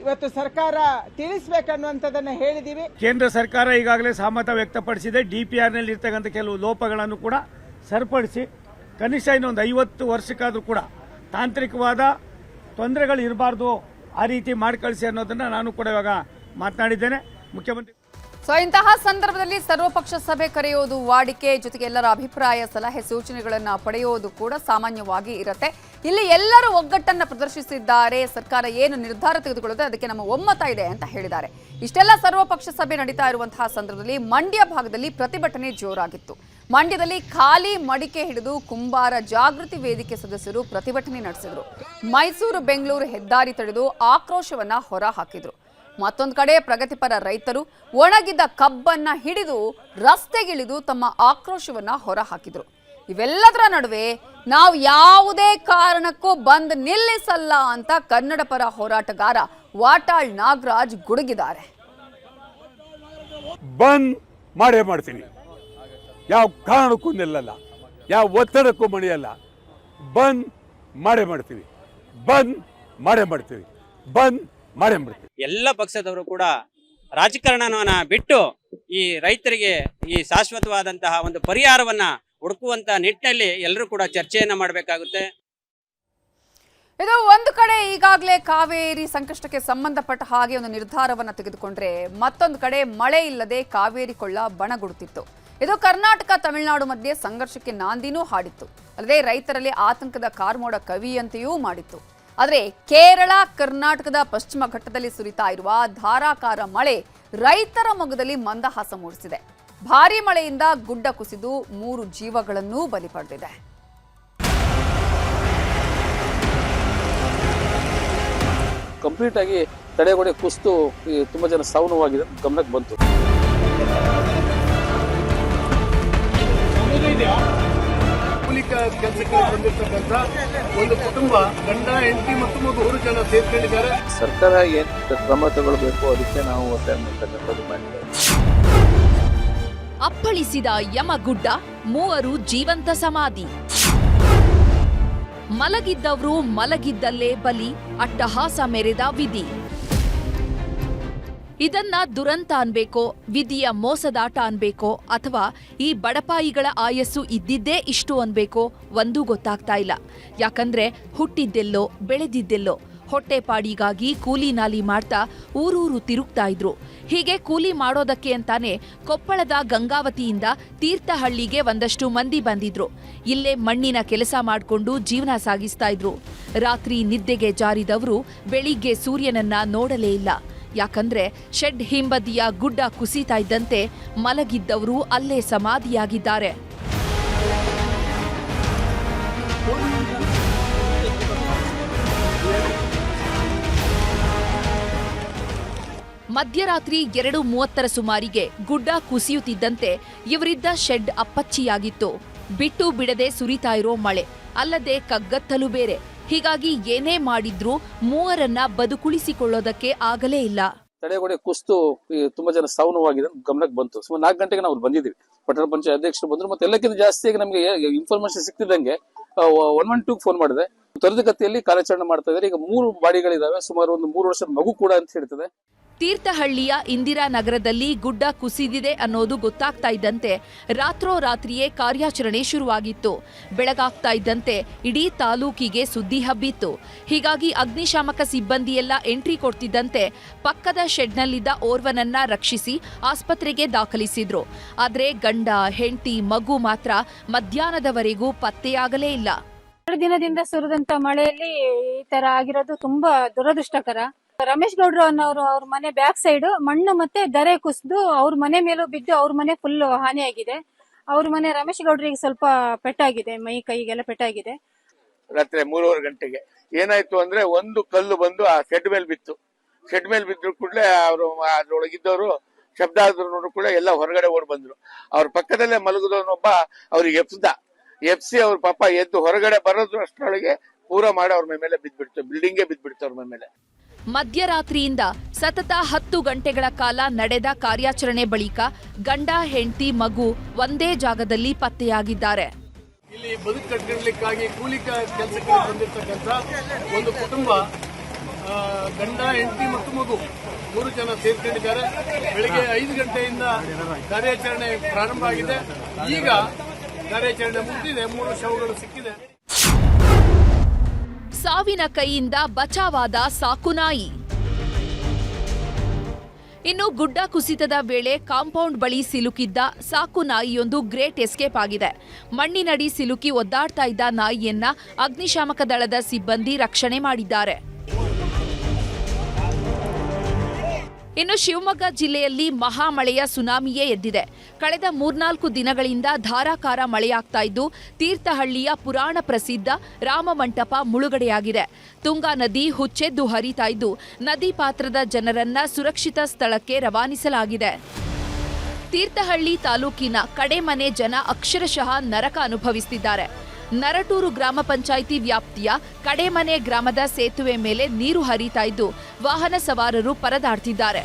ಇವತ್ತು ಸರ್ಕಾರ ತಿಳಿಸಬೇಕನ್ನುವಂಥದ್ದನ್ನು ಹೇಳಿದ್ದೀವಿ. ಕೇಂದ್ರ ಸರ್ಕಾರ ಈಗಾಗಲೇ ಸಹಮತ ವ್ಯಕ್ತಪಡಿಸಿದೆ. DPR ನಲ್ಲಿ ಇರ್ತಕ್ಕಂಥ ಕೆಲವು ಲೋಪಗಳನ್ನು ಕೂಡ ಸರಿಪಡಿಸಿ ಕನಿಷ್ಠ ಇನ್ನೊಂದು 50 ವರ್ಷಕ್ಕಾದ್ರೂ ಕೂಡ ತಾಂತ್ರಿಕವಾದ ತೊಂದರೆಗಳು ಇರಬಾರ್ದು, ಆ ರೀತಿ ಮಾಡಿ ಕಳಿಸಿ ಅನ್ನೋದನ್ನ ನಾನು ಕೂಡ ಇವಾಗ ಮಾತನಾಡಿದ್ದೇನೆ. ಮುಖ್ಯಮಂತ್ರಿ ಇಂತಹ ಸಂದರ್ಭದಲ್ಲಿ ಸರ್ವಪಕ್ಷ ಸಭೆ ಕರೆಯೋದು ವಾಡಿಕೆ, ಜೊತೆಗೆ ಎಲ್ಲರ ಅಭಿಪ್ರಾಯ ಸಲಹೆ ಸೂಚನೆಗಳನ್ನ ಪಡೆಯೋದು ಕೂಡ ಸಾಮಾನ್ಯವಾಗಿ ಇರುತ್ತೆ. ಇಲ್ಲಿ ಎಲ್ಲರೂ ಒಗ್ಗಟ್ಟನ್ನ ಪ್ರದರ್ಶಿಸಿದ್ದಾರೆ. ಸರ್ಕಾರ ಏನು ನಿರ್ಧಾರ ತೆಗೆದುಕೊಳ್ಳುತ್ತೆ ಅದಕ್ಕೆ ನಮ್ಮ ಒಮ್ಮತ ಇದೆ ಅಂತ ಹೇಳಿದ್ದಾರೆ. ಇಷ್ಟೆಲ್ಲ ಸರ್ವಪಕ್ಷ ಸಭೆ ನಡೀತಾ ಇರುವಂತಹ ಸಂದರ್ಭದಲ್ಲಿ ಮಂಡ್ಯ ಭಾಗದಲ್ಲಿ ಪ್ರತಿಭಟನೆ ಜೋರಾಗಿತ್ತು. ಮಂಡ್ಯದಲ್ಲಿ ಖಾಲಿ ಮಡಿಕೆ ಹಿಡಿದು ಕುಂಬಾರ ಜಾಗೃತಿ ವೇದಿಕೆ ಸದಸ್ಯರು ಪ್ರತಿಭಟನೆ ನಡೆಸಿದರು. ಮೈಸೂರು ಬೆಂಗಳೂರು ಹೆದ್ದಾರಿ ತಡೆದು ಆಕ್ರೋಶವನ್ನ ಹೊರ ಹಾಕಿದ್ರು. ಮತ್ತೊಂದು ಕಡೆ ಪ್ರಗತಿಪರ ರೈತರು ಒಣಗಿದ ಕಬ್ಬನ್ನ ಹಿಡಿದು ರಸ್ತೆಗಿಳಿದು ತಮ್ಮ ಆಕ್ರೋಶವನ್ನ ಹೊರ ಹಾಕಿದ್ರು. ಇವೆಲ್ಲದರ ನಡುವೆ ನಾವು ಯಾವುದೇ ಕಾರಣಕ್ಕೂ ಬಂದ್ ನಿಲ್ಲಿಸಲ್ಲ ಅಂತ ಕನ್ನಡ ಪರ ಹೋರಾಟಗಾರ ವಾಟಾಳ್ ನಾಗರಾಜ್ ಗುಡುಗಿದ್ದಾರೆ. ಬಂದ್ ಮಾಡೇ ಮಾಡ್ತೀನಿ, ಯಾವ ಕಾರಣಕ್ಕೂ ನಿಲ್ಲಲ್ಲ, ಯಾವ ಒತ್ತಡಕ್ಕೂ ಮಣಿಯಲ್ಲ. ಬಂದ್ ಮಾಡೇ ಮಾಡ್ತೀವಿ, ಬಂದ್ ಮಾಡೇ ಮಾಡ್ತೀವಿ, ಬಂದ್ ಮಾಡೇ ಮಾಡ್ತೀವಿ. ಎಲ್ಲ ಪಕ್ಷದವರು ಕೂಡ ರಾಜಕಾರಣವನ್ನ ಬಿಟ್ಟು ಈ ರೈತರಿಗೆ ಈ ಶಾಶ್ವತವಾದಂತಹ ಒಂದು ಪರಿಹಾರವನ್ನ ಹುಡುಕುವಂತ ನಿಟ್ಟಿನಲ್ಲಿ ಎಲ್ಲರೂ ಕೂಡ ಚರ್ಚೆಯನ್ನ ಮಾಡಬೇಕಾಗುತ್ತೆ. ಇದು ಒಂದು ಕಡೆ ಈಗಾಗಲೇ ಕಾವೇರಿ ಸಂಕಷ್ಟಕ್ಕೆ ಸಂಬಂಧಪಟ್ಟ ಹಾಗೆ ಒಂದು ನಿರ್ಧಾರವನ್ನು ತೆಗೆದುಕೊಂಡ್ರೆ ಮತ್ತೊಂದು ಕಡೆ ಮಳೆ ಇಲ್ಲದೆ ಕಾವೇರಿ ಕೊಳ್ಳ ಬಣಗುಡುತ್ತಿತ್ತು. ಇದು ಕರ್ನಾಟಕ ತಮಿಳುನಾಡು ಮಧ್ಯೆ ಸಂಘರ್ಷಕ್ಕೆ ನಾಂದಿನೂ ಹಾಡಿತ್ತು. ಅಲ್ಲದೆ ರೈತರಲ್ಲಿ ಆತಂಕದ ಕಾರ್ಮೋಡ ಕವಿಯಂತೆಯೂ ಮಾಡಿತ್ತು. ಆದರೆ ಕೇರಳ ಕರ್ನಾಟಕದ ಪಶ್ಚಿಮ ಘಟ್ಟದಲ್ಲಿ ಸುರಿತಾ ಇರುವ ಧಾರಾಕಾರ ಮಳೆ ರೈತರ ಮೊಗದಲ್ಲಿ ಮಂದಹಾಸ ಮೂಡಿಸಿದೆ. ಭಾರೀ ಮಳೆಯಿಂದ ಗುಡ್ಡ ಕುಸಿದು 3 ಜೀವಗಳನ್ನೂ ಬಲಿ ಪಡೆದಿದೆ. ಕಂಪ್ಲೀಟ್ ಆಗಿ ತಡೆಗೋಡೆ ಕುಸಿದು ತುಂಬಾ ಜನ ಸಾವು ನೋವಾಗಿದೆ ಗಮನಕ್ಕೆ ಬಂತು. ಕೆಲಸಕ್ಕೆ ಬಂದಿರತಕ್ಕಂತ ಒಂದು ಕುಟುಂಬ ಗಂಡ ಹೆಂಡತಿ ಮತ್ತು ಮಗು 3 ಜನ ಸೇರ್ಕೊಂಡಿದ್ದಾರೆ. ಸರ್ಕಾರ ಏನ್ ಕ್ರಮ ತಗೊಳ್ಬೇಕು ಅದಕ್ಕೆ ನಾವು ಒತ್ತಾಯ ಮಾಡ್ತಕ್ಕಂಥದ್ದು ಮಾಡಿದ್ದೇವೆ. ಅಪ್ಪಳಿಸಿದ ಯಮಗುಡ್ಡ, 3 ಜೀವಂತ ಸಮಾಧಿ. ಮಲಗಿದ್ದವರು ಮಲಗಿದ್ದಲ್ಲೇ ಬಲಿ, ಅಟ್ಟಹಾಸ ಮೆರೆದ ವಿಧಿ. ಇದನ್ನ ದುರಂತ ಅನ್ಬೇಕೋ, ವಿಧಿಯ ಮೋಸದಾಟ ಅನ್ಬೇಕೋ, ಅಥವಾ ಈ ಬಡಪಾಯಿಗಳ ಆಯಸ್ಸು ಇದ್ದಿದ್ದೇ ಇಷ್ಟು ಅನ್ಬೇಕೋ ಒಂದೂ ಗೊತ್ತಾಗ್ತಾ ಇಲ್ಲ. ಯಾಕಂದ್ರೆ ಹುಟ್ಟಿದ್ದೆಲ್ಲೋ ಬೆಳೆದಿದ್ದೆಲ್ಲೋ, ಹೊಟ್ಟೆಪಾಡಿಗಾಗಿ ಕೂಲಿ ನಾಲಿ ಮಾಡ್ತಾ ಊರೂರು ತಿರುಗ್ತಾ ಇದ್ರು. ಹೀಗೆ ಕೂಲಿ ಮಾಡೋದಕ್ಕೆ ಅಂತಾನೆ ಕೊಪ್ಪಳದ ಗಂಗಾವತಿಯಿಂದ ತೀರ್ಥಹಳ್ಳಿಗೆ ಒಂದಷ್ಟು ಮಂದಿ ಬಂದಿದ್ರು. ಇಲ್ಲೇ ಮಣ್ಣಿನ ಕೆಲಸ ಮಾಡಿಕೊಂಡು ಜೀವನ ಸಾಗಿಸ್ತಾ ಇದ್ರು. ರಾತ್ರಿ ನಿದ್ದೆಗೆ ಜಾರಿದವರು ಬೆಳಿಗ್ಗೆ ಸೂರ್ಯನನ್ನ ನೋಡಲೇ ಇಲ್ಲ. ಯಾಕಂದ್ರೆ ಶೆಡ್ ಹಿಂಬದಿಯ ಗುಡ್ಡ ಕುಸಿತಾ ಇದ್ದಂತೆ ಮಲಗಿದ್ದವರು ಅಲ್ಲೇ ಸಮಾಧಿಯಾಗಿದ್ದಾರೆ. ಮಧ್ಯರಾತ್ರಿ 2:30 ಸುಮಾರಿಗೆ ಗುಡ್ಡ ಕುಸಿಯುತ್ತಿದ್ದಂತೆ ಇವರಿದ್ದ ಶೆಡ್ ಅಪ್ಪಚ್ಚಿಯಾಗಿತ್ತು. ಬಿಟ್ಟು ಬಿಡದೆ ಸುರಿತಾ ಇರೋ ಮಳೆ, ಅಲ್ಲದೆ ಕಗ್ಗತ್ತಲು ಬೇರೆ. ಹೀಗಾಗಿ ಏನೇ ಮಾಡಿದ್ರೂ 3ರನ್ನ ಬದುಕುಳಿಸಿಕೊಳ್ಳೋದಕ್ಕೆ ಆಗಲೇ ಇಲ್ಲ. ತಡೆಗೋಡೆ ಕುಸಿದು ತುಂಬಾ ಜನ ಸಾವು ನೋವಾಗಿದೆ ಗಮನಕ್ಕೆ ಬಂತು. ಸುಮಾರು 4 ಗಂಟೆಗೆ ನಾವು ಬಂದಿದ್ದೀವಿ. ಪಟ್ಟಣ ಪಂಚಾಯತ್ ಅಧ್ಯಕ್ಷರು ಬಂದ್ರು. ಮತ್ತೆ ಎಲ್ಲಕ್ಕಿಂತ ಜಾಸ್ತಿಯಾಗಿ ನಮಗೆ ಇನ್ಫಾರ್ಮೇಶನ್ ಸಿಕ್ತಿದ್ದಂಗೆ 112 ಫೋನ್ ಮಾಡಿದೆ. ತ್ವರಿತಗತಿಯಲ್ಲಿ ಕಾರ್ಯಾಚರಣೆ ಮಾಡ್ತಾ ಇದ್ದಾರೆ. ಈಗ 3 ಬಾಡಿಗಳಿದಾವೆ. ಸುಮಾರು ಒಂದು 3 ವರ್ಷದ ಮಗು ಕೂಡ ಅಂತ ಹೇಳ್ತದೆ. ತೀರ್ಥಹಳ್ಳಿಯ ಇಂದಿರಾನಗರದಲ್ಲಿ ಗುಡ್ಡ ಕುಸಿದಿದೆ ಅನ್ನೋದು ಗೊತ್ತಾಗ್ತಾ ಇದ್ದಂತೆ ರಾತ್ರೋರಾತ್ರಿಯೇ ಕಾರ್ಯಾಚರಣೆ ಶುರುವಾಗಿತ್ತು. ಬೆಳಗಾಗ್ತಾ ಇದ್ದಂತೆ ಇಡೀ ತಾಲೂಕಿಗೆ ಸುದ್ದಿ ಹಬ್ಬಿತ್ತು. ಹೀಗಾಗಿ ಅಗ್ನಿಶಾಮಕ ಸಿಬ್ಬಂದಿಯೆಲ್ಲ ಎಂಟ್ರಿ ಕೊಡ್ತಿದ್ದಂತೆ ಪಕ್ಕದ ಶೆಡ್ನಲ್ಲಿದ್ದ ಓರ್ವನನ್ನ ರಕ್ಷಿಸಿ ಆಸ್ಪತ್ರೆಗೆ ದಾಖಲಿಸಿದ್ರು. ಆದ್ರೆ ಗಂಡ, ಹೆಂಡತಿ, ಮಗು ಮಾತ್ರ ಮಧ್ಯಾಹ್ನದವರೆಗೂ ಪತ್ತೆಯಾಗಲೇ ಇಲ್ಲ. 2 ದಿನದಿಂದ ಸುರಿದಂತ ಮಳೆಯಲ್ಲಿ ಈ ತರ ಆಗಿರೋದು ತುಂಬಾ ದುರದೃಷ್ಟಕರ. ರಮೇಶ್ ಗೌಡ್ರು ಅನ್ನೋರು ಅವ್ರ ಮನೆ ಬ್ಯಾಕ್ ಸೈಡ್ ಮಣ್ಣು ಮತ್ತೆ ದರೆ ಕುಸಿದು ಅವ್ರ ಮನೆ ಮೇಲೂ ಬಿದ್ದು ಅವ್ರ ಮನೆ ಫುಲ್ ಹಾನಿಯಾಗಿದೆ. ಅವ್ರ ಮನೆ ರಮೇಶ್ ಗೌಡ್ರಿಗೆ ಸ್ವಲ್ಪ ಪೆಟ್ಟಾಗಿದೆ, ಮೈ ಕೈಗೆಲ್ಲ ಪೆಟ್ಟಾಗಿದೆ. ರಾತ್ರಿ 3:30 ಗಂಟೆಗೆ ಏನಾಯ್ತು ಅಂದ್ರೆ ಒಂದು ಕಲ್ಲು ಬಂದು ಆ ಶೆಡ್ ಮೇಲೆ ಬಿತ್ತು. ಶೆಡ್ ಮೇಲೆ ಬಿದ್ರು ಕೂಡಲೇ ಅವರು ಅದ್ರೊಳಗಿದ್ದವರು ಶಬ್ದ ಆದ್ರು ಕೂಡ ಎಲ್ಲ ಹೊರಗಡೆ ಓಡ್ ಬಂದ್ರು. ಅವ್ರ ಪಕ್ಕದಲ್ಲೇ ಮಲಗಿದವನೊಬ್ಬ ಅವ್ರಿಗೆ ಎಪ್ಸಿ ಅವ್ರ ಪಾಪ ಎದ್ದು ಹೊರಗಡೆ ಬರೋದು ಅಷ್ಟರೊಳಗೆ ಪೂರ ಮಾಡಿ ಅವ್ರ ಮೇಲೆ ಬಿದ್ದ್ಬಿಡ್ತು. ಬಿಲ್ಡಿಂಗೇ ಬಿದ್ದ್ಬಿಡ್ತು ಅವ್ರ ಮೇಲೆ. ಮಧ್ಯರಾತ್ರಿಯಿಂದ ಸತತ 10 ಗಂಟೆಗಳ ಕಾಲ ನಡೆದ ಕಾರ್ಯಾಚರಣೆ ಬಳಿಕ ಗಂಡ, ಹೆಂಡತಿ, ಮಗು ಒಂದೇ ಜಾಗದಲ್ಲಿ ಪತ್ತೆಯಾಗಿದ್ದಾರೆ. ಇಲ್ಲಿ ಬದುಕು ಕಟ್ಕೊಳ್ಳಿಕ್ಕಾಗಿ ಕೂಲಿ ಕೆಲಸಕ್ಕೆ ಬಂದಿರತಕ್ಕಂತ ಒಂದು ಕುಟುಂಬ ಗಂಡ, ಹೆಂಡತಿ ಮತ್ತು ಮಗು 3 ಜನ ಸೇರ್ಕೊಂಡಿದ್ದಾರೆ. ಬೆಳಿಗ್ಗೆ 5 ಗಂಟೆಯಿಂದ ಕಾರ್ಯಾಚರಣೆ ಪ್ರಾರಂಭ ಆಗಿದೆ. ಈಗ ಕಾರ್ಯಾಚರಣೆ ಮುಗಿದಿದೆ. 3 ಶವಗಳು ಸಿಕ್ಕಿದೆ. ಸಾವಿನ ಕೈಯಿಂದ ಬಚಾವಾದ ಸಾಕುನಾಯಿ. ಇನ್ನು ಗುಡ್ಡ ಕುಸಿತದ ವೇಳೆ ಕಾಂಪೌಂಡ್ ಬಳಿ ಸಿಲುಕಿದ್ದ ಸಾಕುನಾಯಿಯೊಂದು ಗ್ರೇಟ್ ಎಸ್ಕೇಪ್ ಆಗಿದೆ. ಮಣ್ಣಿನಡಿ ಸಿಲುಕಿ ಒದ್ದಾಡ್ತಾ ಇದ್ದ ನಾಯಿಯನ್ನ ಅಗ್ನಿಶಾಮಕ ದಳದ ಸಿಬ್ಬಂದಿ ರಕ್ಷಣೆ ಮಾಡಿದ್ದಾರೆ. ಇನ್ನು ಶಿವಮೊಗ್ಗ ಜಿಲ್ಲೆಯಲ್ಲಿ ಮಹಾಮಳೆಯ ಸುನಾಮಿಯೇ ಎದ್ದಿದೆ. ಕಳೆದ 3-4 ದಿನಗಳಿಂದ ಧಾರಾಕಾರ ಮಳೆಯಾಗ್ತಾ ಇದ್ದು ತೀರ್ಥಹಳ್ಳಿಯ ಪುರಾಣ ಪ್ರಸಿದ್ಧ ರಾಮಮಂಟಪ ಮುಳುಗಡೆಯಾಗಿದೆ. ತುಂಗಾ ನದಿ ಹುಚ್ಚೆದ್ದು ಹರಿತಾ ಇದ್ದು ನದಿ ಪಾತ್ರದ ಜನರನ್ನ ಸುರಕ್ಷಿತ ಸ್ಥಳಕ್ಕೆ ರವಾನಿಸಲಾಗಿದೆ. ತೀರ್ಥಹಳ್ಳಿ ತಾಲೂಕಿನ ಕಡೆಮನೆ ಜನ ಅಕ್ಷರಶಃ ನರಕ ಅನುಭವಿಸುತ್ತಿದ್ದಾರೆ. ನರಟೂರು ಗ್ರಾಮ ಪಂಚಾಯಿತಿ ವ್ಯಾಪ್ತಿಯ ಕಡೆಮನೆ ಗ್ರಾಮದ ಸೇತುವೆ ಮೇಲೆ ನೀರು ಹರಿತಾ ಇದ್ದು ವಾಹನ ಸವಾರರು ಪರದಾಡ್ತಿದ್ದಾರೆ.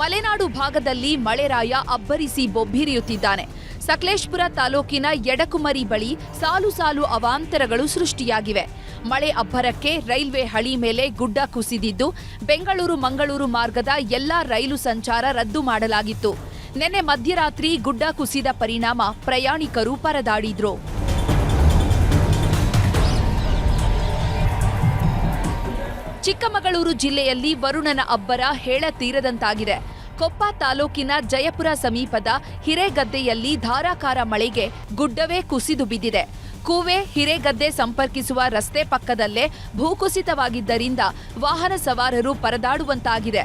ಮಲೆನಾಡು ಭಾಗದಲ್ಲಿ ಮಳೆರಾಯ ಅಬ್ಬರಿಸಿ ಬೊಬ್ಬಿರಿಯುತ್ತಿದ್ದಾನೆ. ಸಕಲೇಶಪುರ ತಾಲೂಕಿನ ಯಡಕುಮರಿ ಬಳಿ ಸಾಲು ಸಾಲು ಅವಾಂತರಗಳು ಸೃಷ್ಟಿಯಾಗಿವೆ. ಮಳೆ ಅಬ್ಬರಕ್ಕೆ ರೈಲ್ವೆ ಹಳಿ ಮೇಲೆ ಗುಡ್ಡ ಕುಸಿದಿದ್ದು ಬೆಂಗಳೂರು ಮಂಗಳೂರು ಮಾರ್ಗದ ಎಲ್ಲಾ ರೈಲು ಸಂಚಾರ ರದ್ದು ಮಾಡಲಾಗಿತ್ತು. ನಿನ್ನೆ ಮಧ್ಯರಾತ್ರಿ ಗುಡ್ಡ ಕುಸಿದ ಪರಿಣಾಮ ಪ್ರಯಾಣಿಕರು ಪರದಾಡಿದ್ರು. ಚಿಕ್ಕಮಗಳೂರು ಜಿಲ್ಲೆಯಲ್ಲಿ ವರುಣನ ಅಬ್ಬರ ಹೇಳತೀರದಂತಾಗಿದೆ. ಕೊಪ್ಪ ತಾಲೂಕಿನ ಜಯಪುರ ಸಮೀಪದ ಹಿರೇಗದ್ದೆಯಲ್ಲಿ ಧಾರಾಕಾರ ಮಳೆಗೆ ಗುಡ್ಡವೇ ಕುಸಿದು ಬಿದ್ದಿದೆ. ಕೂವೆ ಹಿರೇಗದ್ದೆ ಸಂಪರ್ಕಿಸುವ ರಸ್ತೆ ಪಕ್ಕದಲ್ಲೇ ಭೂಕುಸಿತವಾಗಿದ್ದರಿಂದ ವಾಹನ ಸವಾರರು ಪರದಾಡುವಂತಾಗಿದೆ.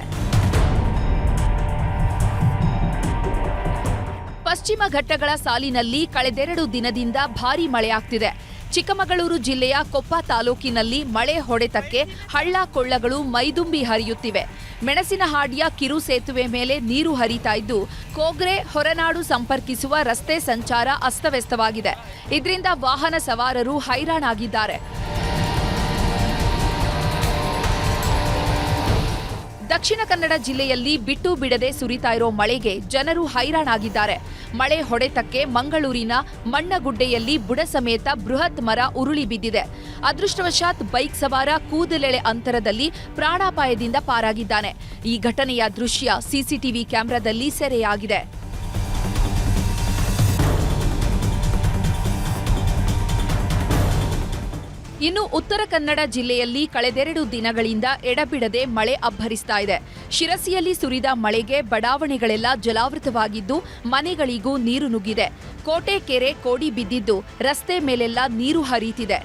ಪಶ್ಚಿಮ ಘಟ್ಟಗಳ ಸಾಲಿನಲ್ಲಿ ಕಳೆದೆರಡು ದಿನದಿಂದ ಭಾರೀ ಮಳೆಯಾಗ್ತಿದೆ. ಚಿಕ್ಕಮಗಳೂರು ಜಿಲ್ಲೆಯ ಕೊಪ್ಪ ತಾಲೂಕಿನಲ್ಲಿ ಮಳೆ ಹೊಡೆತಕ್ಕೆ ಹಳ್ಳ ಕೊಳ್ಳಗಳು ಮೈದುಂಬಿ ಹರಿಯುತ್ತಿವೆ. ಮೆಣಸಿನಹಾಡಿಯ ಕಿರು ಸೇತುವೆ ಮೇಲೆ ನೀರು ಹರಿತಾ ಇದ್ದು, ಕೋಗ್ರೆ ಹೊರನಾಡು ಸಂಪರ್ಕಿಸುವ ರಸ್ತೆ ಸಂಚಾರ ಅಸ್ತವ್ಯಸ್ತವಾಗಿದೆ. ಇದರಿಂದ ವಾಹನ ಸವಾರರು ಹೈರಾಣಾಗಿದ್ದಾರೆ. ದಕ್ಷಿಣ ಕನ್ನಡ ಜಿಲ್ಲೆಯಲ್ಲಿ ಬಿಟ್ಟು ಬಿಡದೆ ಸುರಿತಾ ಇರೋ ಮಳೆಗೆ ಜನರು ಹೈರಾಣಾಗಿದ್ದಾರೆ. ಮಳೆ ಹೊಡೆತಕ್ಕೆ ಮಂಗಳೂರಿನ ಮಣ್ಣಗುಡ್ಡೆಯಲ್ಲಿ ಬುಡ ಸಮೇತ ಬೃಹತ್ ಮರ ಉರುಳಿ ಬಿದ್ದಿದೆ. ಅದೃಷ್ಟವಶಾತ್ ಬೈಕ್ ಸವಾರ ಕೂದಲೆಳೆ ಅಂತರದಲ್ಲಿ ಪ್ರಾಣಾಪಾಯದಿಂದ ಪಾರಾಗಿದ್ದಾನೆ. ಈ ಘಟನೆಯ ದೃಶ್ಯ ಸಿಸಿಟಿವಿ ಕ್ಯಾಮೆರಾದಲ್ಲಿ ಸೆರೆಯಾಗಿದೆ. ಇನ್ನು ಉತ್ತರ ಕನ್ನಡ ಜಿಲ್ಲೆಯಲ್ಲಿ ಕಳೆದೆರಡು ದಿನಗಳಿಂದ ಎಡಬಿಡದೆ ಮಳೆ ಅಬ್ಬರಿಸ್ತಾ ಇದೆ. ಶಿರಸಿಯಲ್ಲಿ ಸುರಿದ ಮಳೆಗೆ ಬಡಾವಣೆಗಳೆಲ್ಲ ಜಲಾವೃತವಾಗಿದ್ದು, ಮನೆಗಳಿಗೂ ನೀರು ನುಗ್ಗಿದೆ. ಕೋಟೆ ಕೆರೆ ಕೋಡಿ ಬಿದ್ದಿದ್ದು, ರಸ್ತೆ ಮೇಲೆಲ್ಲ ನೀರು ಹರಿಯುತ್ತಿದೆ.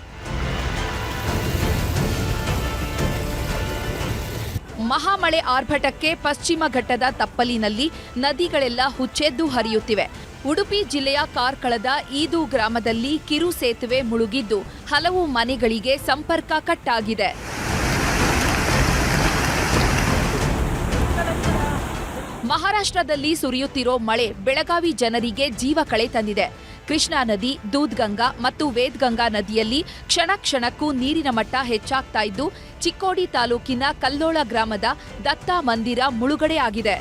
ಮಹಾಮಳೆ ಆರ್ಭಟಕ್ಕೆ ಪಶ್ಚಿಮ ಘಟ್ಟದ ತಪ್ಪಲಿನಲ್ಲಿ ನದಿಗಳೆಲ್ಲ ಹುಚ್ಚೆದ್ದು ಹರಿಯುತ್ತಿವೆ. ಉಡುಪಿ ಜಿಲ್ಲೆಯ ಕಾರ್ಕಳದ ಈದು ಗ್ರಾಮದಲ್ಲಿ ಕಿರು ಸೇತುವೆ ಮುಳುಗಿದ್ದು, ಹಲವು ಮನೆಗಳಿಗೆ ಸಂಪರ್ಕ ಕಟ್ಟಾಗಿದೆ. ಮಹಾರಾಷ್ಟ್ರದಲ್ಲಿ ಸುರಿಯುತ್ತಿರೋ ಮಳೆ ಬೆಳಗಾವಿ ಜನರಿಗೆ ಜೀವ ಕಳೆ ತಂದಿದೆ. ಕೃಷ್ಣಾ ನದಿ, ದೂದ್ಗಂಗಾ ಮತ್ತು ವೇದ್ಗಂಗಾ ನದಿಯಲ್ಲಿ ಕ್ಷಣ ಕ್ಷಣಕ್ಕೂ ನೀರಿನ ಮಟ್ಟ ಹೆಚ್ಚಾಗ್ತಾ ಇದ್ದು, ಚಿಕ್ಕೋಡಿ ತಾಲೂಕಿನ ಕಲ್ಲೋಳ ಗ್ರಾಮದ ದತ್ತಾ ಮಂದಿರ ಮುಳುಗಡೆಯಾಗಿದೆ.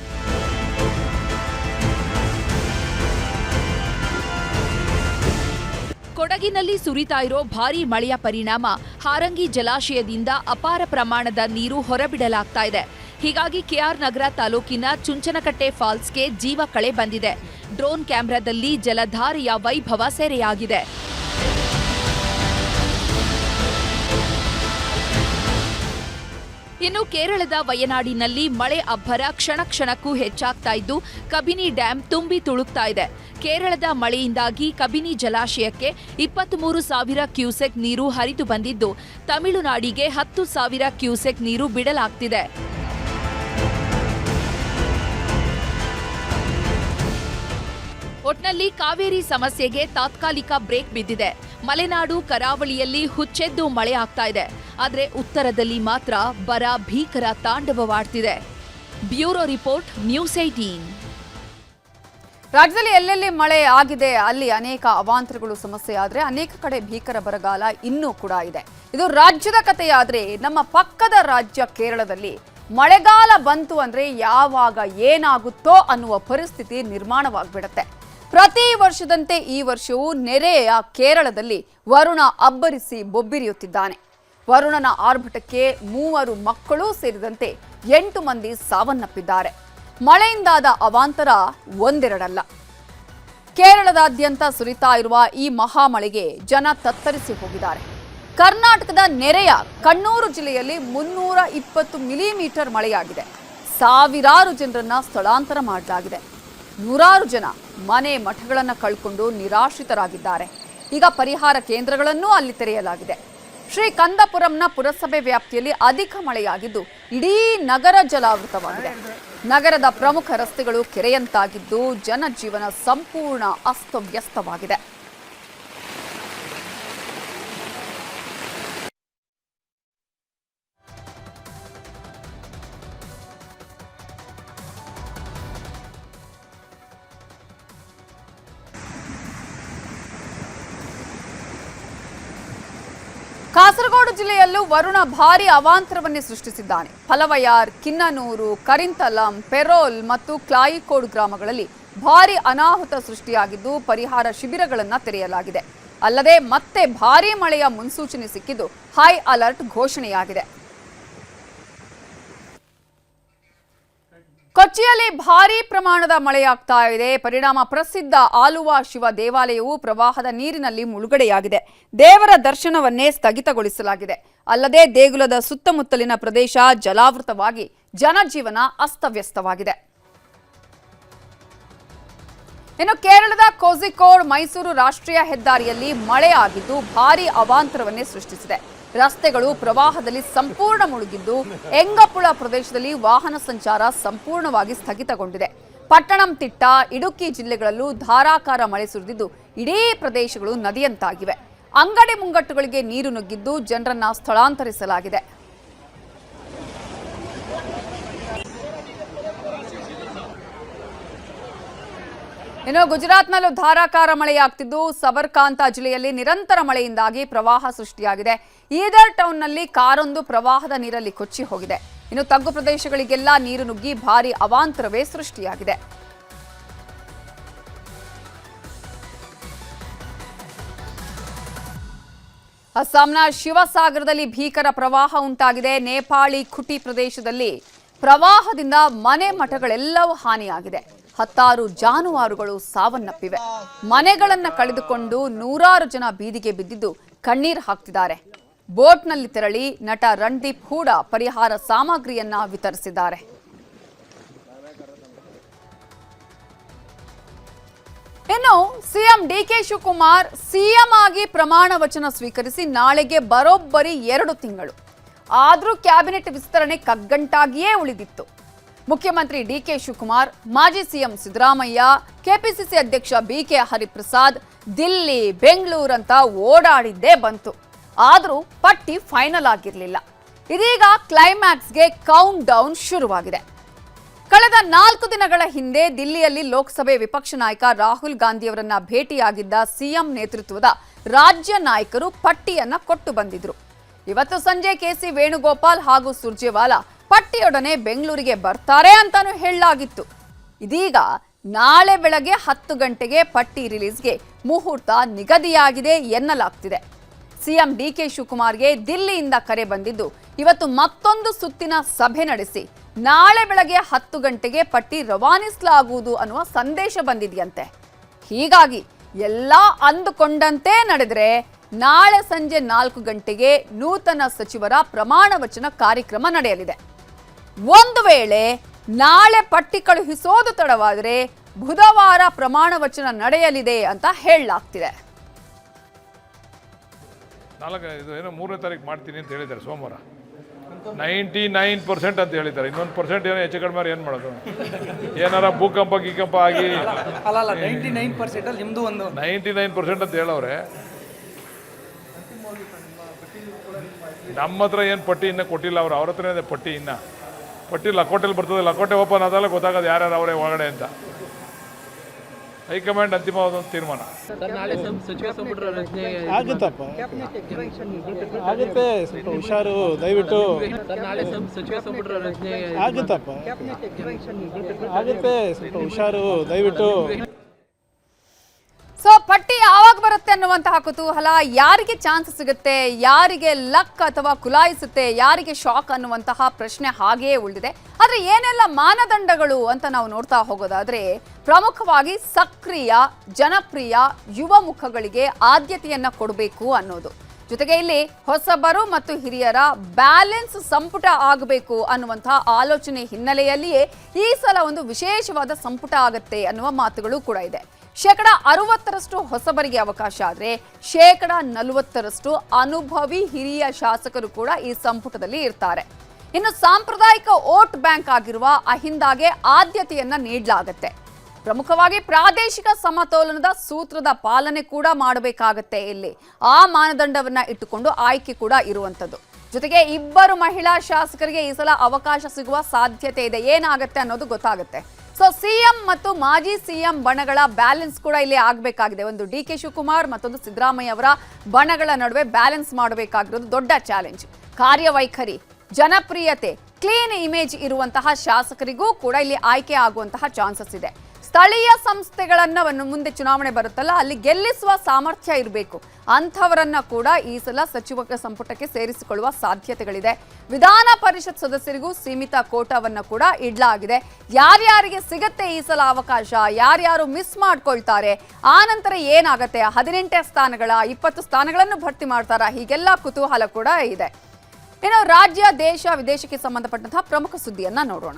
ಕೊಡಗಿನಲ್ಲಿ ಸುರಿತಾ ಇರೋ ಭಾರೀ ಮಳೆಯ ಪರಿಣಾಮ ಹಾರಂಗಿ ಜಲಾಶಯದಿಂದ ಅಪಾರ ಪ್ರಮಾಣದ ನೀರು ಹೊರಬಿಡಲಾಗ್ತಾ ಇದೆ. ಹೀಗಾಗಿ ಕೆಆರ್ ನಗರ ತಾಲೂಕಿನ ಚುಂಚನಕಟ್ಟೆ ಫಾಲ್ಸ್ಗೆ ಜೀವ ಕಳೆ ಬಂದಿದೆ. ಡ್ರೋನ್ ಕ್ಯಾಮೆರಾದಲ್ಲಿ ಜಲಧಾರೆಯ ವೈಭವ ಸೆರೆಯಾಗಿದೆ. ಇನ್ನು ಕೇರಳದ ವಯನಾಡಿನಲ್ಲಿ ಮಳೆ ಅಬ್ಬರ ಕ್ಷಣ ಕ್ಷಣಕ್ಕೂ ಹೆಚ್ಚಾಗ್ತಾ ಇದ್ದು, ಕಬಿನಿ ಡ್ಯಾಂ ತುಂಬಿ ತುಳುಕ್ತಾ ಇದೆ. ಕೇರಳದ ಮಳೆಯಿಂದಾಗಿ ಕಬಿನಿ ಜಲಾಶಯಕ್ಕೆ 23,000 ಕ್ಯೂಸೆಕ್ ನೀರು ಹರಿದು ಬಂದಿದ್ದು, ತಮಿಳುನಾಡಿಗೆ 10,000 ಕ್ಯೂಸೆಕ್ ನೀರು ಬಿಡಲಾಗ್ತಿದೆ. ಒಟ್ನಲ್ಲಿ ಕಾವೇರಿ ಸಮಸ್ಯೆಗೆ ತಾತ್ಕಾಲಿಕ ಬ್ರೇಕ್ ಬಿದ್ದಿದೆ. ಮಲೆನಾಡು ಕರಾವಳಿಯಲ್ಲಿ ಹುಚ್ಚೆದ್ದು ಮಳೆ ಆಗ್ತಾ ಇದೆ. ಆದರೆ ಉತ್ತರದಲ್ಲಿ ಮಾತ್ರ ಬರ ಭೀಕರ ತಾಂಡವವಾಡ್ತಿದೆ. Bureau report, news 18. ರಾಜ್ಯದಲ್ಲಿ ಎಲ್ಲೆಲ್ಲಿ ಮಳೆ ಆಗಿದೆ ಅಲ್ಲಿ ಅನೇಕ ಅವಾಂತರಗಳು ಸಮಸ್ಯೆ ಆದರೆ ಅನೇಕ ಕಡೆ ಭೀಕರ ಬರಗಾಲ ಇನ್ನೂ ಕೂಡ ಇದೆ. ಇದು ರಾಜ್ಯದ ಕಥೆಯಾದ್ರೆ ನಮ್ಮ ಪಕ್ಕದ ರಾಜ್ಯ ಕೇರಳದಲ್ಲಿ ಮಳೆಗಾಲ ಬಂತು ಅಂದ್ರೆ ಯಾವಾಗ ಏನಾಗುತ್ತೋ ಅನ್ನುವ ಪರಿಸ್ಥಿತಿ ನಿರ್ಮಾಣವಾಗ್ಬಿಡತ್ತೆ. ಪ್ರತಿ ವರ್ಷದಂತೆ ಈ ವರ್ಷವೂ ನೆರೆಯ ಕೇರಳದಲ್ಲಿ ವರುಣ ಅಬ್ಬರಿಸಿ ಬೊಬ್ಬಿರಿಯುತ್ತಿದ್ದಾನೆ. ವರುಣನ ಆರ್ಭಟಕ್ಕೆ 3 ಮಕ್ಕಳು ಸೇರಿದಂತೆ 8 ಮಂದಿ ಸಾವನ್ನಪ್ಪಿದ್ದಾರೆ. ಮಳೆಯಿಂದಾದ ಅವಾಂತರ ಒಂದೆರಡಲ್ಲ. ಕೇರಳದಾದ್ಯಂತ ಸುರಿತಾ ಇರುವ ಈ ಮಹಾಮಳೆಗೆ ಜನ ತತ್ತರಿಸಿ ಹೋಗಿದ್ದಾರೆ. ಕರ್ನಾಟಕದ ನೆರೆಯ ಕಣ್ಣೂರು ಜಿಲ್ಲೆಯಲ್ಲಿ 320 ಮಿಲಿಮೀಟರ್ ಮಳೆಯಾಗಿದೆ. ಸಾವಿರಾರು ಜನರನ್ನ ಸ್ಥಳಾಂತರ ಮಾಡಲಾಗಿದೆ. ನೂರಾರು ಜನ ಮನೆ ಮಠಗಳನ್ನು ಕಳ್ಕೊಂಡು ನಿರಾಶ್ರಿತರಾಗಿದ್ದಾರೆ. ಈಗ ಪರಿಹಾರ ಕೇಂದ್ರಗಳನ್ನೂ ಅಲ್ಲಿ ತೆರೆಯಲಾಗಿದೆ. ಶ್ರೀ ಕಂದಪುರಂನ ಪುರಸಭೆ ವ್ಯಾಪ್ತಿಯಲ್ಲಿ ಅಧಿಕ ಮಳೆಯಾಗಿದ್ದು ಇಡೀ ನಗರ ಜಲಾವೃತವಾಗಿದೆ. ನಗರದ ಪ್ರಮುಖ ರಸ್ತೆಗಳು ಕೆರೆಯಂತಾಗಿದ್ದು ಜನಜೀವನ ಸಂಪೂರ್ಣ ಅಸ್ತವ್ಯಸ್ತವಾಗಿದೆ. ಕಾಸರಗೋಡು ಜಿಲ್ಲೆಯಲ್ಲೂ ವರುಣ ಭಾರೀ ಅವಾಂತರವನ್ನೇ ಸೃಷ್ಟಿಸಿದ್ದಾನೆ. ಫಲವಯಾರ್, ಕಿನ್ನನೂರು, ಕರಿಂತಲಂ, ಪೆರೋಲ್ ಮತ್ತು ಕ್ಲಾಯಿಕೋಡ್ ಗ್ರಾಮಗಳಲ್ಲಿ ಭಾರೀ ಅನಾಹುತ ಸೃಷ್ಟಿಯಾಗಿದ್ದು ಪರಿಹಾರ ಶಿಬಿರಗಳನ್ನು ತೆರೆಯಲಾಗಿದೆ. ಅಲ್ಲದೆ ಮತ್ತೆ ಭಾರೀ ಮಳೆಯ ಮುನ್ಸೂಚನೆ ಸಿಕ್ಕಿದ್ದು ಹೈ ಅಲರ್ಟ್ ಘೋಷಣೆಯಾಗಿದೆ. ಕೊಚ್ಚಿಯಲ್ಲಿ ಭಾರೀ ಪ್ರಮಾಣದ ಮಳೆಯಾಗ್ತಾ ಇದೆ. ಪರಿಣಾಮ ಪ್ರಸಿದ್ಧ ಆಲುವಾ ಶಿವ ದೇವಾಲಯವು ಪ್ರವಾಹದ ನೀರಿನಲ್ಲಿ ಮುಳುಗಡೆಯಾಗಿದೆ. ದೇವರ ದರ್ಶನವನ್ನೇ ಸ್ಥಗಿತಗೊಳಿಸಲಾಗಿದೆ. ಅಲ್ಲದೆ ದೇಗುಲದ ಸುತ್ತಮುತ್ತಲಿನ ಪ್ರದೇಶ ಜಲಾವೃತವಾಗಿ ಜನಜೀವನ ಅಸ್ತವ್ಯಸ್ತವಾಗಿದೆ. ಇನ್ನು ಕೇರಳದ ಕೋಝಿಕೋಡ್ ಮೈಸೂರು ರಾಷ್ಟ್ರೀಯ ಹೆದ್ದಾರಿಯಲ್ಲಿ ಮಳೆಯಾಗಿದ್ದು ಭಾರೀ ಅವಾಂತರವನ್ನೇ ಸೃಷ್ಟಿಸಿದೆ. ರಸ್ತೆಗಳು ಪ್ರವಾಹದಲ್ಲಿ ಸಂಪೂರ್ಣ ಮುಳುಗಿದ್ದು ಎಂಗಪುಳ ಪ್ರದೇಶದಲ್ಲಿ ವಾಹನ ಸಂಚಾರ ಸಂಪೂರ್ಣವಾಗಿ ಸ್ಥಗಿತಗೊಂಡಿದೆ. ಪಟ್ಟಣಂತಿಟ್ಟ, ಇಡುಕ್ಕಿ ಜಿಲ್ಲೆಗಳಲ್ಲೂ ಧಾರಾಕಾರ ಮಳೆ ಸುರಿದಿದ್ದು ಇಡೀ ಪ್ರದೇಶಗಳು ನದಿಯಂತಾಗಿವೆ. ಅಂಗಡಿ ಮುಂಗಟ್ಟುಗಳಿಗೆ ನೀರು ನುಗ್ಗಿದ್ದು ಜನರನ್ನ ಸ್ಥಳಾಂತರಿಸಲಾಗಿದೆ. ಇನ್ನು ಗುಜರಾತ್ನಲ್ಲೂ ಧಾರಾಕಾರ ಮಳೆಯಾಗ್ತಿದ್ದು ಸಬರ್ಕಾಂತ ಜಿಲ್ಲೆಯಲ್ಲಿ ನಿರಂತರ ಮಳೆಯಿಂದಾಗಿ ಪ್ರವಾಹ ಸೃಷ್ಟಿಯಾಗಿದೆ. ಈದರ್ ಟೌನ್ನಲ್ಲಿ ಕಾರೊಂದು ಪ್ರವಾಹದ ನೀರಲ್ಲಿ ಕೊಚ್ಚಿ ಹೋಗಿದೆ. ಇನ್ನು ತಗ್ಗು ಪ್ರದೇಶಗಳಿಗೆಲ್ಲ ನೀರು ನುಗ್ಗಿ ಭಾರೀ ಅವಾಂತರವೇ ಸೃಷ್ಟಿಯಾಗಿದೆ. ಅಸ್ಸಾಂನ ಶಿವಸಾಗರದಲ್ಲಿ ಭೀಕರ ಪ್ರವಾಹ ಉಂಟಾಗಿದೆ. ನೇಪಾಳಿ ಖುಟಿ ಪ್ರದೇಶದಲ್ಲಿ ಪ್ರವಾಹದಿಂದ ಮನೆ ಮಠಗಳೆಲ್ಲವೂ ಹಾನಿಯಾಗಿದೆ. 10 ಜಾನುವಾರುಗಳು ಸಾವನ್ನಪ್ಪಿವೆ. ಮನೆಗಳನ್ನು ಕಳೆದುಕೊಂಡು ನೂರಾರು ಜನ ಬೀದಿಗೆ ಬಿದ್ದಿದ್ದು ಕಣ್ಣೀರು ಹಾಕ್ತಿದ್ದಾರೆ. ಬೋಟ್ನಲ್ಲಿ ತೆರಳಿ ನಟ ರಣದೀಪ್ ಕೂಡ ಪರಿಹಾರ ಸಾಮಗ್ರಿಯನ್ನ ವಿತರಿಸಿದ್ದಾರೆ. ಇನ್ನು ಸಿಎಂ ಡಿಕೆ ಶಿವಕುಮಾರ್ ಸಿಎಂ ಆಗಿ ಪ್ರಮಾಣ ವಚನ ಸ್ವೀಕರಿಸಿ ನಾಳೆಗೆ ಬರೋಬ್ಬರಿ 2 ತಿಂಗಳು. ಆದರೂ ಕ್ಯಾಬಿನೆಟ್ ವಿಸ್ತರಣೆ ಕಗ್ಗಂಟಾಗಿಯೇ ಉಳಿದಿತ್ತು. ಮುಖ್ಯಮಂತ್ರಿ ಡಿಕೆ ಶಿವಕುಮಾರ್, ಮಾಜಿ ಸಿಎಂ ಸಿದ್ದರಾಮಯ್ಯ, ಕೆಪಿಸಿಸಿ ಅಧ್ಯಕ್ಷ ಬಿಕೆ ಹರಿಪ್ರಸಾದ್ ದಿಲ್ಲಿ, ಬೆಂಗಳೂರು ಅಂತ ಓಡಾಡಿದ್ದೇ ಬಂತು. ಆದರೂ ಪಟ್ಟಿ ಫೈನಲ್ ಆಗಿರಲಿಲ್ಲ. ಇದೀಗ ಕ್ಲೈಮ್ಯಾಕ್ಸ್ಗೆ ಕೌಂಟ್ ಡೌನ್ ಶುರುವಾಗಿದೆ. ಕಳೆದ 4 ದಿನಗಳ ಹಿಂದೆ ದಿಲ್ಲಿಯಲ್ಲಿ ಲೋಕಸಭೆ ವಿಪಕ್ಷ ನಾಯಕ ರಾಹುಲ್ ಗಾಂಧಿಯವರನ್ನ ಭೇಟಿಯಾಗಿದ್ದ ಸಿಎಂ ನೇತೃತ್ವದ ರಾಜ್ಯ ನಾಯಕರು ಪಟ್ಟಿಯನ್ನ ಕೊಟ್ಟು ಬಂದಿದ್ರು. ಇವತ್ತು ಸಂಜೆ ಕೆಸಿ ವೇಣುಗೋಪಾಲ್ ಹಾಗೂ ಸುರ್ಜೇವಾಲಾ ಪಟ್ಟಿಯೊಡನೆ ಬೆಂಗಳೂರಿಗೆ ಬರ್ತಾರೆ ಅಂತಾನೂ ಹೇಳಲಾಗಿತ್ತು. ಇದೀಗ ನಾಳೆ ಬೆಳಗ್ಗೆ 10 ಗಂಟೆಗೆ ಪಟ್ಟಿ ರಿಲೀಸ್ಗೆ ಮುಹೂರ್ತ ನಿಗದಿಯಾಗಿದೆ ಎನ್ನಲಾಗ್ತಿದೆ. ಸಿಎಂ ಡಿಕೆ ಶಿವಕುಮಾರ್ಗೆ ದಿಲ್ಲಿಯಿಂದ ಕರೆ ಬಂದಿದ್ದು ಇವತ್ತು ಮತ್ತೊಂದು ಸುತ್ತಿನ ಸಭೆ ನಡೆಸಿ ನಾಳೆ ಬೆಳಗ್ಗೆ 10 ಗಂಟೆಗೆ ಪಟ್ಟಿ ರವಾನಿಸಲಾಗುವುದು ಅನ್ನುವ ಸಂದೇಶ ಬಂದಿದೆಯಂತೆ. ಹೀಗಾಗಿ ಎಲ್ಲ ಅಂದುಕೊಂಡಂತೆ ನಡೆದರೆ ನಾಳೆ ಸಂಜೆ 4 ಗಂಟೆಗೆ ನೂತನ ಸಚಿವರ ಪ್ರಮಾಣ ವಚನ ಕಾರ್ಯಕ್ರಮ ನಡೆಯಲಿದೆ. ಒಂದು ವೇಳೆ ನಾಳೆ ಪಟ್ಟಿ ಕಳುಹಿಸೋದು ತಡವಾದರೆ ಬುಧವಾರ ಪ್ರಮಾಣ ವಚನ ನಡೆಯಲಿದೆ ಅಂತ ಹೇಳಲಾಗ್ತಿದೆ. 3ನೇ ತಾರೀಕು ಮಾಡ್ತೀನಿ ಅಂತ ಹೇಳಿದ್ದಾರೆ ಸೋಮವಾರ. 99% ಅಂತ ಹೇಳಿದ್ದಾರೆ. ಇನ್ನೊಂದು % ಏನೋ ಹೆಚ್ಚು ಕಡಿಮೆ ಏನು ಮಾಡೋದು? ಏನಾರ ಭೂಕಂಪ ಗೀಕಂಪ ಆಗಿ 99% ಅಂತ ಹೇಳವ್ರೆ. ನಮ್ಮ ಹತ್ರ ಏನು ಪಟ್ಟಿ ಇನ್ನೂ ಕೊಟ್ಟಿಲ್ಲ. ಅವ್ರ ಹತ್ರನೇ ಪಟ್ಟಿ. ಇನ್ನು ಪಟ್ಟಿ ಲಕೋಟೆಲ್ಲಿ ಬರ್ತದೆ. ಲಕೋಟೆ ಓಪನ್ ಆದಾಗ ಗೊತ್ತಾಗೋದು ಯಾರ್ಯಾರು ಅವರೇ ಒಳಗಡೆ ಅಂತ. ಹೈಕಮಾಂಡ್ ಅಂತಿಮವಾದ ತೀರ್ಮಾನ ಆಗುತ್ತಪ್ಪ, ಆಗುತ್ತೆ. ಸ್ವಲ್ಪ ಹುಷಾರು ದಯವಿಟ್ಟು. ಆಗುತ್ತಪ್ಪ, ಆಗುತ್ತೆ. ಸ್ವಲ್ಪ ಹುಷಾರು ದಯವಿಟ್ಟು. ಸೊ ಪಟ್ಟಿ ಯಾವಾಗ ಬರುತ್ತೆ ಅನ್ನುವಂತಹ ಕುತೂಹಲ, ಯಾರಿಗೆ ಚಾನ್ಸ್ ಸಿಗುತ್ತೆ, ಯಾರಿಗೆ ಲಕ್ ಅಥವಾ ಕುಲಾಯಿಸುತ್ತೆ, ಯಾರಿಗೆ ಶಾಕ್ ಅನ್ನುವಂತಹ ಪ್ರಶ್ನೆ ಹಾಗೆಯೇ ಉಳಿದಿದೆ. ಆದರೆ ಏನೆಲ್ಲ ಮಾನದಂಡಗಳು ಅಂತ ನಾವು ನೋಡ್ತಾ ಹೋಗೋದಾದ್ರೆ ಪ್ರಮುಖವಾಗಿ ಸಕ್ರಿಯ, ಜನಪ್ರಿಯ ಯುವ ಮುಖಗಳಿಗೆ ಆದ್ಯತೆಯನ್ನ ಕೊಡಬೇಕು ಅನ್ನೋದು. ಜೊತೆಗೆ ಇಲ್ಲಿ ಹೊಸಬರು ಮತ್ತು ಹಿರಿಯರ ಬ್ಯಾಲೆನ್ಸ್ ಸಂಪುಟ ಆಗಬೇಕು ಅನ್ನುವಂತಹ ಆಲೋಚನೆ ಹಿನ್ನೆಲೆಯಲ್ಲಿಯೇ ಈ ಸಲ ಒಂದು ವಿಶೇಷವಾದ ಸಂಪುಟ ಆಗತ್ತೆ ಅನ್ನುವ ಮಾತುಗಳು ಕೂಡ ಇದೆ. 60% ಹೊಸಬರಿಗೆ ಅವಕಾಶ ಆದರೆ 40% ಅನುಭವಿ ಹಿರಿಯ ಶಾಸಕರು ಕೂಡ ಈ ಸಂಪುಟದಲ್ಲಿ ಇರ್ತಾರೆ. ಇನ್ನು ಸಾಂಪ್ರದಾಯಿಕ ವೋಟ್ ಬ್ಯಾಂಕ್ ಆಗಿರುವ ಅಹಿಂದಾಗೆ ಆದ್ಯತೆಯನ್ನ ನೀಡಲಾಗುತ್ತೆ. ಪ್ರಮುಖವಾಗಿ ಪ್ರಾದೇಶಿಕ ಸಮತೋಲನದ ಸೂತ್ರದ ಪಾಲನೆ ಕೂಡ ಮಾಡಬೇಕಾಗತ್ತೆ. ಇಲ್ಲಿ ಆ ಮಾನದಂಡವನ್ನ ಇಟ್ಟುಕೊಂಡು ಆಯ್ಕೆ ಕೂಡ ಇರುವಂತದ್ದು. ಜೊತೆಗೆ 2 ಮಹಿಳಾ ಶಾಸಕರಿಗೆ ಈ ಸಲ ಅವಕಾಶ ಸಿಗುವ ಸಾಧ್ಯತೆ ಇದೆ. ಏನಾಗುತ್ತೆ ಅನ್ನೋದು ಗೊತ್ತಾಗುತ್ತೆ. ಸೊ ಸಿಎಂ ಮತ್ತು ಮಾಜಿ ಸಿಎಂ ಬಣಗಳ ಬ್ಯಾಲೆನ್ಸ್ ಕೂಡ ಇಲ್ಲಿ ಆಗಬೇಕಾಗಿದೆ. ಒಂದು ಡಿಕೆ ಶಿವಕುಮಾರ್ ಮತ್ತೊಂದು ಸಿದ್ದರಾಮಯ್ಯ ಅವರ ಬಣಗಳ ನಡುವೆ ಬ್ಯಾಲೆನ್ಸ್ ಮಾಡಬೇಕಾಗಿರೋದು ದೊಡ್ಡ ಚಾಲೆಂಜ್. ಕಾರ್ಯವೈಖರಿ, ಜನಪ್ರಿಯತೆ, ಕ್ಲೀನ್ ಇಮೇಜ್ ಇರುವಂತಹ ಶಾಸಕರಿಗೂ ಕೂಡ ಇಲ್ಲಿ ಆಯ್ಕೆ ಆಗುವಂತಹ ಚಾನ್ಸಸ್ ಇದೆ. ಸ್ಥಳೀಯ ಸಂಸ್ಥೆಗಳನ್ನ ಮುಂದೆ ಚುನಾವಣೆ ಬರುತ್ತಲ್ಲ ಅಲ್ಲಿ ಗೆಲ್ಲಿಸುವ ಸಾಮರ್ಥ್ಯ ಇರಬೇಕು. ಅಂಥವರನ್ನ ಕೂಡ ಈ ಸಲ ಸಚಿವ ಸಂಪುಟಕ್ಕೆ ಸೇರಿಸಿಕೊಳ್ಳುವ ಸಾಧ್ಯತೆಗಳಿದೆ. ವಿಧಾನ ಪರಿಷತ್ ಸದಸ್ಯರಿಗೂ ಸೀಮಿತ ಕೋಟಾವನ್ನ ಕೂಡ ಇಡಲಾಗಿದೆ. ಯಾರ್ಯಾರಿಗೆ ಸಿಗತ್ತೆ ಈ ಸಲ ಅವಕಾಶ, ಯಾರ್ಯಾರು ಮಿಸ್ ಮಾಡ್ಕೊಳ್ತಾರೆ, ಆ ನಂತರ ಏನಾಗತ್ತೆ, 18 ಸ್ಥಾನಗಳ 20 ಸ್ಥಾನಗಳನ್ನು ಭರ್ತಿ ಮಾಡ್ತಾರಾ, ಹೀಗೆಲ್ಲ ಕುತೂಹಲ ಕೂಡ ಇದೆ. ಇನ್ನು ರಾಜ್ಯ, ದೇಶ, ವಿದೇಶಕ್ಕೆ ಸಂಬಂಧಪಟ್ಟಂತಹ ಪ್ರಮುಖ ಸುದ್ದಿಯನ್ನ ನೋಡೋಣ.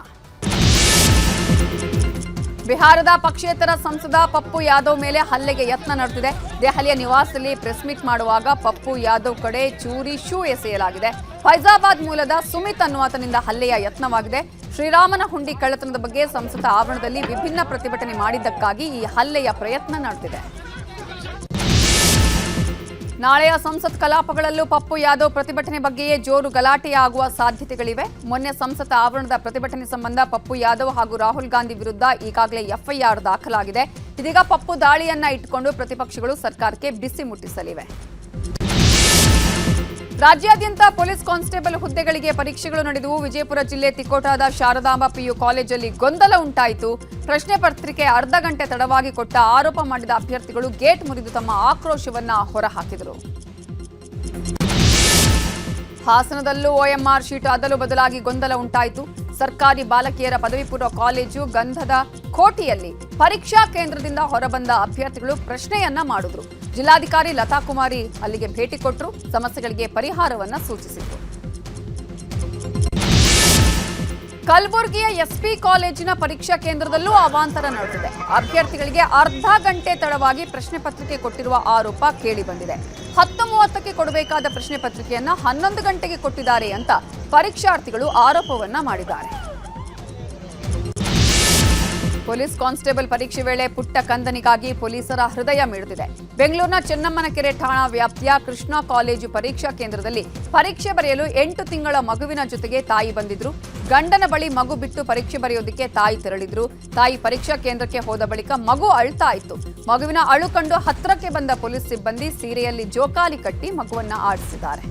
ಬಿಹಾರದ ಪಕ್ಷೇತರ ಸಂಸದ ಪಪ್ಪು ಯಾದವ್ ಮೇಲೆ ಹಲ್ಲೆಗೆ ಯತ್ನ ನಡೆದಿದೆ. ದೆಹಲಿಯ ನಿವಾಸದಲ್ಲಿ ಪ್ರೆಸ್ ಮೀಟ್ ಮಾಡುವಾಗ ಪಪ್ಪು ಯಾದವ್ ಕಡೆ ಚೂರಿ ಶೂ ಎಸೆಯಲಾಗಿದೆ. ಫೈಜಾಬಾದ್ ಮೂಲದ ಸುಮಿತ್ ಅನ್ನುವಾತನಿಂದ ಹಲ್ಲೆಯ ಯತ್ನವಾಗಿದೆ. ಶ್ರೀರಾಮನ ಹುಂಡಿ ಕಳ್ಳತನದ ಬಗ್ಗೆ ಸಂಸತ್ ಆವರಣದಲ್ಲಿ ವಿಭಿನ್ನ ಪ್ರತಿಭಟನೆ ಮಾಡಿದ್ದಕ್ಕಾಗಿ ಈ ಹಲ್ಲೆಯ ಪ್ರಯತ್ನ ನಡೆದಿದೆ. ನಾಳೆಯ ಸಂಸತ್ ಕಲಾಪಗಳಲ್ಲೂ ಪಪ್ಪು ಯಾದವ್ ಪ್ರತಿಭಟನೆ ಬಗ್ಗೆಯೇ ಜೋರು ಗಲಾಟೆಯಾಗುವ ಸಾಧ್ಯತೆಗಳಿವೆ. ಮೊನ್ನೆ ಸಂಸತ್ ಆವರಣದ ಪ್ರತಿಭಟನೆ ಸಂಬಂಧ ಪಪ್ಪು ಯಾದವ್ ಹಾಗೂ ರಾಹುಲ್ ಗಾಂಧಿ ವಿರುದ್ಧ ಈಗಾಗಲೇ ಎಫ್ಐಆರ್ ದಾಖಲಾಗಿದೆ. ಇದೀಗ ಪಪ್ಪು ದಾಳಿಯನ್ನ ಇಟ್ಟುಕೊಂಡು ಪ್ರತಿಪಕ್ಷಗಳು ಸರ್ಕಾರಕ್ಕೆ ಬಿಸಿ ಮುಟ್ಟಿಸಲಿವೆ. ರಾಜ್ಯಾದ್ಯಂತ ಪೊಲೀಸ್ ಕಾನ್ಸ್ಟೇಬಲ್ ಹುದ್ದೆಗಳಿಗೆ ಪರೀಕ್ಷೆಗಳು ನಡೆದವು. ವಿಜಯಪುರ ಜಿಲ್ಲೆ ತಿಕೋಟಾದ ಶಾರದಾಂಬಾ ಪಿಯು ಕಾಲೇಜಲ್ಲಿ ಗೊಂದಲ ಉಂಟಾಯಿತು. ಪ್ರಶ್ನೆ ಪತ್ರಿಕೆ ಅರ್ಧ ಗಂಟೆ ತಡವಾಗಿ ಕೊಟ್ಟ ಆರೋಪ ಮಾಡಿದ ಅಭ್ಯರ್ಥಿಗಳು ಗೇಟ್ ಮುರಿದು ತಮ್ಮ ಆಕ್ರೋಶವನ್ನ ಹೊರಹಾಕಿದರು. ಹಾಸನದಲ್ಲೂ OMR ಶೀಟ್ ಅದಲು ಬದಲಾಗಿ ಗೊಂದಲ ಉಂಟಾಯಿತು. ಸರ್ಕಾರಿ ಬಾಲಕಿಯರ ಪದವಿ ಪೂರ್ವ ಕಾಲೇಜು ಗಂಧದ ಕೋಟೆಯಲ್ಲಿ ಪರೀಕ್ಷಾ ಕೇಂದ್ರದಿಂದ ಹೊರಬಂದ ಅಭ್ಯರ್ಥಿಗಳು ಪ್ರಶ್ನೆಯನ್ನ ಮಾಡಿದ್ರು. ಜಿಲ್ಲಾಧಿಕಾರಿ ಲತಾ ಕುಮಾರಿ ಅಲ್ಲಿಗೆ ಭೇಟಿ ಕೊಟ್ಟರು. ಸಮಸ್ಯೆಗಳಿಗೆ ಪರಿಹಾರವನ್ನ ಸೂಚಿಸಿದ್ರು. ಕಲಬುರಗಿಯ SP ಕಾಲೇಜಿನ ಪರೀಕ್ಷಾ ಕೇಂದ್ರದಲ್ಲೂ ಅವಾಂತರ ನಡೆದಿದೆ. ಅಭ್ಯರ್ಥಿಗಳಿಗೆ ಅರ್ಧ ಗಂಟೆ ತಡವಾಗಿ ಪ್ರಶ್ನೆ ಪತ್ರಿಕೆ ಕೊಟ್ಟಿರುವ ಆರೋಪ ಕೇಳಿಬಂದಿದೆ. 10:30ಕ್ಕೆ ಕೊಡಬೇಕಾದ ಪ್ರಶ್ನೆ ಪತ್ರಿಕೆಯನ್ನ 11 ಗಂಟೆಗೆ ಕೊಟ್ಟಿದ್ದಾರೆ ಅಂತ ಪರೀಕ್ಷಾರ್ಥಿಗಳು ಆರೋಪವನ್ನ ಮಾಡಿದ್ದಾರೆ. ಪೊಲೀಸ್ ಕಾನ್ಸ್ಟೇಬಲ್ ಪರೀಕ್ಷೆ ವೇಳೆ ಪುಟ್ಟ ಕಂದನಿಗಾಗಿ ಪೊಲೀಸರ ಹೃದಯ ಮಿಡಿದಿದೆ. ಬೆಂಗಳೂರಿನ ಚೆನ್ನಮ್ಮನಕೆರೆ ಠಾಣಾ ವ್ಯಾಪ್ತಿಯ ಕೃಷ್ಣ ಕಾಲೇಜು ಪರೀಕ್ಷಾ ಕೇಂದ್ರದಲ್ಲಿ ಪರೀಕ್ಷೆ ಬರೆಯಲು 8 ತಿಂಗಳ ಮಗುವಿನ ಜೊತೆಗೆ ತಾಯಿ ಬಂದಿದ್ರು. ಗಂಡನ ಬಳಿ ಮಗು ಬಿಟ್ಟು ಪರೀಕ್ಷೆ ಬರೆಯೋದಕ್ಕೆ ತಾಯಿ ತೆರಳಿದ್ರು. ತಾಯಿ ಪರೀಕ್ಷಾ ಕೇಂದ್ರಕ್ಕೆ ಹೋದ ಬಳಿಕ ಮಗು ಅಳ್ತಾ ಇತ್ತು. ಮಗುವಿನ ಅಳು ಕಂಡು ಹತ್ತಿರಕ್ಕೆ ಬಂದ ಪೊಲೀಸ್ ಸಿಬ್ಬಂದಿ ಸೀರೆಯಲ್ಲಿ ಜೋಕಾಲಿ ಕಟ್ಟಿ ಮಗುವನ್ನ ಆಡಿಸಿದ್ದಾರೆ.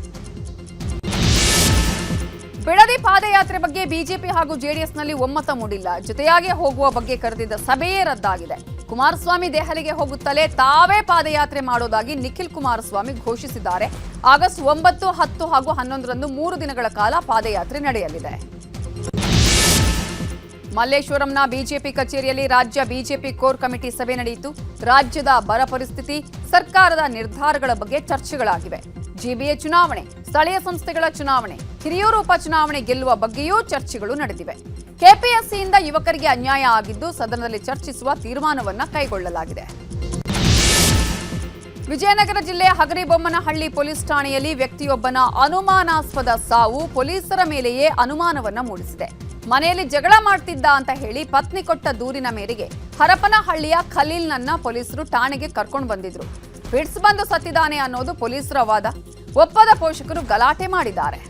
ಬಿಡದಿ ಪಾದಯಾತ್ರೆ ಬಗ್ಗೆ ಬಿಜೆಪಿ ಹಾಗೂ ಜೆಡಿಎಸ್ನಲ್ಲಿ ಒಮ್ಮತ ಮೂಡಿಲ್ಲ. ಜೊತೆಯಾಗಿ ಹೋಗುವ ಬಗ್ಗೆ ಕರೆದಿದ್ದ ಸಭೆಯೇ ರದ್ದಾಗಿದೆ. ಕುಮಾರಸ್ವಾಮಿ ದೆಹಲಿಗೆ ಹೋಗುತ್ತಲೇ ತಾವೇ ಪಾದಯಾತ್ರೆ ಮಾಡೋದಾಗಿ ನಿಖಿಲ್ ಕುಮಾರಸ್ವಾಮಿ ಘೋಷಿಸಿದ್ದಾರೆ. ಆಗಸ್ಟ್ 9, 10 ಹಾಗೂ 11ರಂದು 3 ದಿನಗಳ ಕಾಲ ಪಾದಯಾತ್ರೆ ನಡೆಯಲಿದೆ. ಮಲ್ಲೇಶ್ವರಂನ ಬಿಜೆಪಿ ಕಚೇರಿಯಲ್ಲಿ ರಾಜ್ಯ ಬಿಜೆಪಿ ಕೋರ್ ಕಮಿಟಿ ಸಭೆ ನಡೆಯಿತು. ರಾಜ್ಯದ ಬರ ಪರಿಸ್ಥಿತಿ, ಸರ್ಕಾರದ ನಿರ್ಧಾರಗಳ ಬಗ್ಗೆ ಚರ್ಚೆಗಳಾಗಿವೆ. ಜಿಬಿಎ ಚುನಾವಣೆ, ಸ್ಥಳೀಯ ಸಂಸ್ಥೆಗಳ ಚುನಾವಣೆ, ಹಿರಿಯೂರು ಉಪಚುನಾವಣೆ ಗೆಲ್ಲುವ ಬಗ್ಗೆಯೂ ಚರ್ಚೆಗಳು ನಡೆದಿವೆ. ಕೆಪಿಎಸ್ಸಿಯಿಂದ ಯುವಕರಿಗೆ ಅನ್ಯಾಯ ಆಗಿದ್ದು ಸದನದಲ್ಲಿ ಚರ್ಚಿಸುವ ತೀರ್ಮಾನವನ್ನ ಕೈಗೊಳ್ಳಲಾಗಿದೆ. ವಿಜಯನಗರ ಜಿಲ್ಲೆ ಹಗರಿಬೊಮ್ಮನಹಳ್ಳಿ ಪೊಲೀಸ್ ಠಾಣೆಯಲ್ಲಿ ವ್ಯಕ್ತಿಯೊಬ್ಬನ ಅನುಮಾನಾಸ್ಪದ ಸಾವು ಪೊಲೀಸರ ಮೇಲೆಯೇ ಅನುಮಾನವನ್ನ ಮೂಡಿಸಿದೆ. ಮನೆಯಲ್ಲಿ ಜಗಳ ಮಾಡ್ತಿದ್ದ ಅಂತ ಹೇಳಿ ಪತ್ನಿ ಕೊಟ್ಟ ದೂರಿನ ಮೇರೆಗೆ ಹರಪನಹಳ್ಳಿಯ ಖಲೀಲ್ನನ್ನ ಪೊಲೀಸರು ಠಾಣೆಗೆ ಕರ್ಕೊಂಡು ಬಂದಿದ್ರು. ಫಿಟ್ಸ್ ಬಂದು ಸತ್ತಿದ್ದಾನೆ ಅನ್ನೋದು ಪೊಲೀಸರ ವಾದ. ಒಪ್ಪದ ಪೋಷಕರು ಗಲಾಟೆ ಮಾಡಿದ್ದಾರೆ.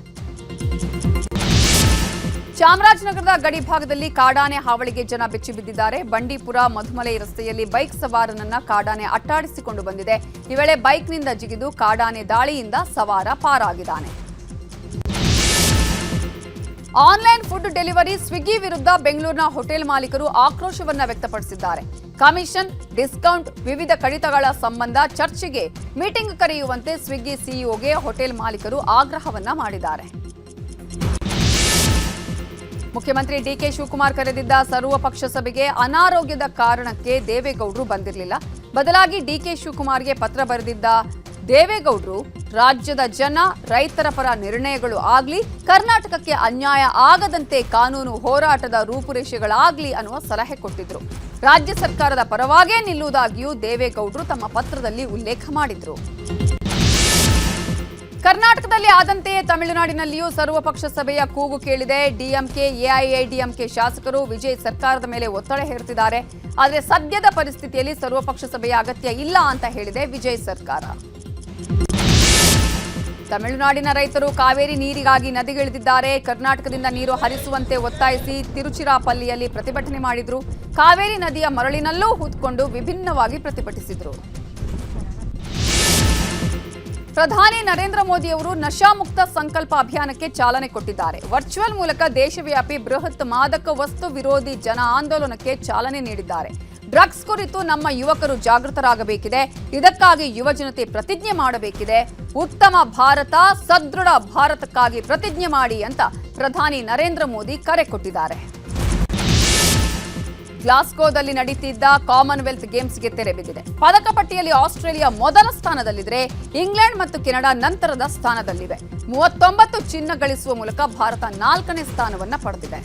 ಚಾಮರಾಜನಗರದ ಗಡಿ ಭಾಗದಲ್ಲಿ ಕಾಡಾನೆ ಹಾವಳಿಗೆ ಜನ ಬೆಚ್ಚಿ ಬಿದ್ದಿದ್ದಾರೆ. ಬಂಡೀಪುರ ಮಧುಮಲೈ ರಸ್ತೆಯಲ್ಲಿ ಬೈಕ್ ಸವಾರನನ್ನ ಕಾಡಾನೆ ಅಟ್ಟಾಡಿಸಿಕೊಂಡು ಬಂದಿದೆ. ಈ ವೇಳೆ ಬೈಕ್ನಿಂದ ಜಿಗಿದು ಕಾಡಾನೆ ದಾಳಿಯಿಂದ ಸವಾರ ಪಾರಾಗಿದ್ದಾನೆ. ಆನ್ಲೈನ್ ಫುಡ್ ಡೆಲಿವರಿ ಸ್ವಿಗ್ಗಿ ವಿರುದ್ಧ ಬೆಂಗಳೂರಿನ ಹೋಟೆಲ್ ಮಾಲೀಕರು ಆಕ್ರೋಶವನ್ನ ವ್ಯಕ್ತಪಡಿಸಿದ್ದಾರೆ. ಕಮಿಷನ್, ಡಿಸ್ಕೌಂಟ್, ವಿವಿಧ ಕಡಿತಗಳ ಸಂಬಂಧ ಚರ್ಚೆಗೆ ಮೀಟಿಂಗ್ ಕರೆಯುವಂತೆ ಸ್ವಿಗ್ಗಿ ಸಿಇಒಗೆ ಹೋಟೆಲ್ ಮಾಲೀಕರು ಆಗ್ರಹವನ್ನ ಮಾಡಿದ್ದಾರೆ. ಮುಖ್ಯಮಂತ್ರಿ ಡಿಕೆ ಶಿವಕುಮಾರ್ ಕರೆದಿದ್ದ ಸರ್ವಪಕ್ಷ ಸಭೆಗೆ ಅನಾರೋಗ್ಯದ ಕಾರಣಕ್ಕೆ ದೇವೇಗೌಡರು ಬಂದಿರಲಿಲ್ಲ. ಬದಲಾಗಿ ಡಿಕೆ ಶಿವಕುಮಾರ್ಗೆ ಪತ್ರ ಬರೆದಿದ್ದ ದೇವೇಗೌಡರು ರಾಜ್ಯದ ಜನ, ರೈತರ ಪರ ನಿರ್ಣಯಗಳು ಆಗ್ಲಿ, ಕರ್ನಾಟಕಕ್ಕೆ ಅನ್ಯಾಯ ಆಗದಂತೆ ಕಾನೂನು ಹೋರಾಟದ ರೂಪುರೇಷೆಗಳಾಗ್ಲಿ ಅನ್ನುವ ಸಲಹೆ ಕೊಟ್ಟಿದ್ರು. ರಾಜ್ಯ ಸರ್ಕಾರದ ಪರವಾಗೇ ನಿಲ್ಲುವುದಾಗಿಯೂ ದೇವೇಗೌಡರು ತಮ್ಮ ಪತ್ರದಲ್ಲಿ ಉಲ್ಲೇಖ ಮಾಡಿದ್ರು. ಕರ್ನಾಟಕದಲ್ಲಿ ಆದಂತೆಯೇ ತಮಿಳುನಾಡಿನಲ್ಲಿಯೂ ಸರ್ವಪಕ್ಷ ಸಭೆಯ ಕೂಗು ಕೇಳಿದೆ. ಡಿಎಂಕೆ, ಎಐಎಡಿಎಂಕೆ ಶಾಸಕರು ವಿಜಯ್ ಸರ್ಕಾರದ ಮೇಲೆ ಒತ್ತಡ ಹೇರುತ್ತಿದ್ದಾರೆ. ಆದರೆ ಸದ್ಯದ ಪರಿಸ್ಥಿತಿಯಲ್ಲಿ ಸರ್ವಪಕ್ಷ ಸಭೆಯ ಅಗತ್ಯ ಇಲ್ಲ ಅಂತ ಹೇಳಿದೆ ವಿಜಯ್ ಸರ್ಕಾರ. ತಮಿಳುನಾಡಿನ ರೈತರು ಕಾವೇರಿ ನೀರಿಗಾಗಿ ನದಿಗಿಳಿದಿದ್ದಾರೆ. ಕರ್ನಾಟಕದಿಂದ ನೀರು ಹರಿಸುವಂತೆ ಒತ್ತಾಯಿಸಿ ತಿರುಚಿರಾಪಲ್ಲಿಯಲ್ಲಿ ಪ್ರತಿಭಟನೆ ಮಾಡಿದ್ರು. ಕಾವೇರಿ ನದಿಯ ಮರಳಿನಲ್ಲೂ ಹೂತ್ಕೊಂಡು ವಿಭಿನ್ನವಾಗಿ ಪ್ರತಿಭಟಿಸಿದ್ರು. ಪ್ರಧಾನಿ ನರೇಂದ್ರ ಮೋದಿ ಅವರು ನಶಾಮುಕ್ತ ಸಂಕಲ್ಪ ಅಭಿಯಾನಕ್ಕೆ ಚಾಲನೆ ಕೊಟ್ಟಿದ್ದಾರೆ. ವರ್ಚುವಲ್ ಮೂಲಕ ದೇಶವ್ಯಾಪಿ ಬೃಹತ್ ಮಾದಕ ವಸ್ತು ವಿರೋಧಿ ಜನ ಆಂದೋಲನಕ್ಕೆ ಚಾಲನೆ ನೀಡಿದ್ದಾರೆ. ಡ್ರಗ್ಸ್ ಕುರಿತು ನಮ್ಮ ಯುವಕರು ಜಾಗೃತರಾಗಬೇಕಿದೆ. ಇದಕ್ಕಾಗಿ ಯುವಜನತೆ ಪ್ರತಿಜ್ಞೆ ಮಾಡಬೇಕಿದೆ. ಉತ್ತಮ ಭಾರತ, ಸದೃಢ ಭಾರತಕ್ಕಾಗಿ ಪ್ರತಿಜ್ಞೆ ಮಾಡಿ ಅಂತ ಪ್ರಧಾನಿ ನರೇಂದ್ರ ಮೋದಿ ಕರೆ ಕೊಟ್ಟಿದ್ದಾರೆ. ಗ್ಲಾಸ್ಗೋದಲ್ಲಿ ನಡೀತಿದ್ದ ಕಾಮನ್ವೆಲ್ತ್ ಗೇಮ್ಸ್ಗೆ ತೆರೆ ಬಿದ್ದಿದೆ. ಪದಕ ಪಟ್ಟಿಯಲ್ಲಿ ಆಸ್ಟ್ರೇಲಿಯಾ ಮೊದಲ ಸ್ಥಾನದಲ್ಲಿದ್ದರೆ ಇಂಗ್ಲೆಂಡ್ ಮತ್ತು ಕೆನಡಾ ನಂತರದ ಸ್ಥಾನದಲ್ಲಿವೆ. 39 ಚಿನ್ನ ಗಳಿಸುವ ಮೂಲಕ ಭಾರತ 4ನೇ ಸ್ಥಾನವನ್ನ ಪಡೆದಿದೆ.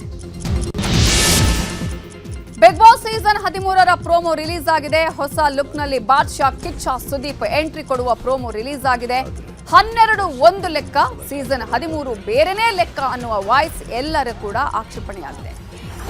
ಬಿಗ್ ಬಾಸ್ ಸೀಸನ್ 13ರ ಪ್ರೋಮೋ ರಿಲೀಸ್ ಆಗಿದೆ. ಹೊಸ ಲುಕ್ನಲ್ಲಿ ಬಾದ್ಶಾ, ಕಿಚ್ಚ, ಸುದೀಪ್ ಎಂಟ್ರಿ ಕೊಡುವ ಪ್ರೋಮೋ ರಿಲೀಸ್ ಆಗಿದೆ. 12 ಒಂದು ಲೆಕ್ಕ, ಸೀಸನ್ 13 ಬೇರೆನೇ ಲೆಕ್ಕ ಅನ್ನುವ ವಾಯ್ಸ್ ಎಲ್ಲರೂ ಕೂಡ ಆಕ್ಷೇಪಣೆಯಾಗಿದೆ.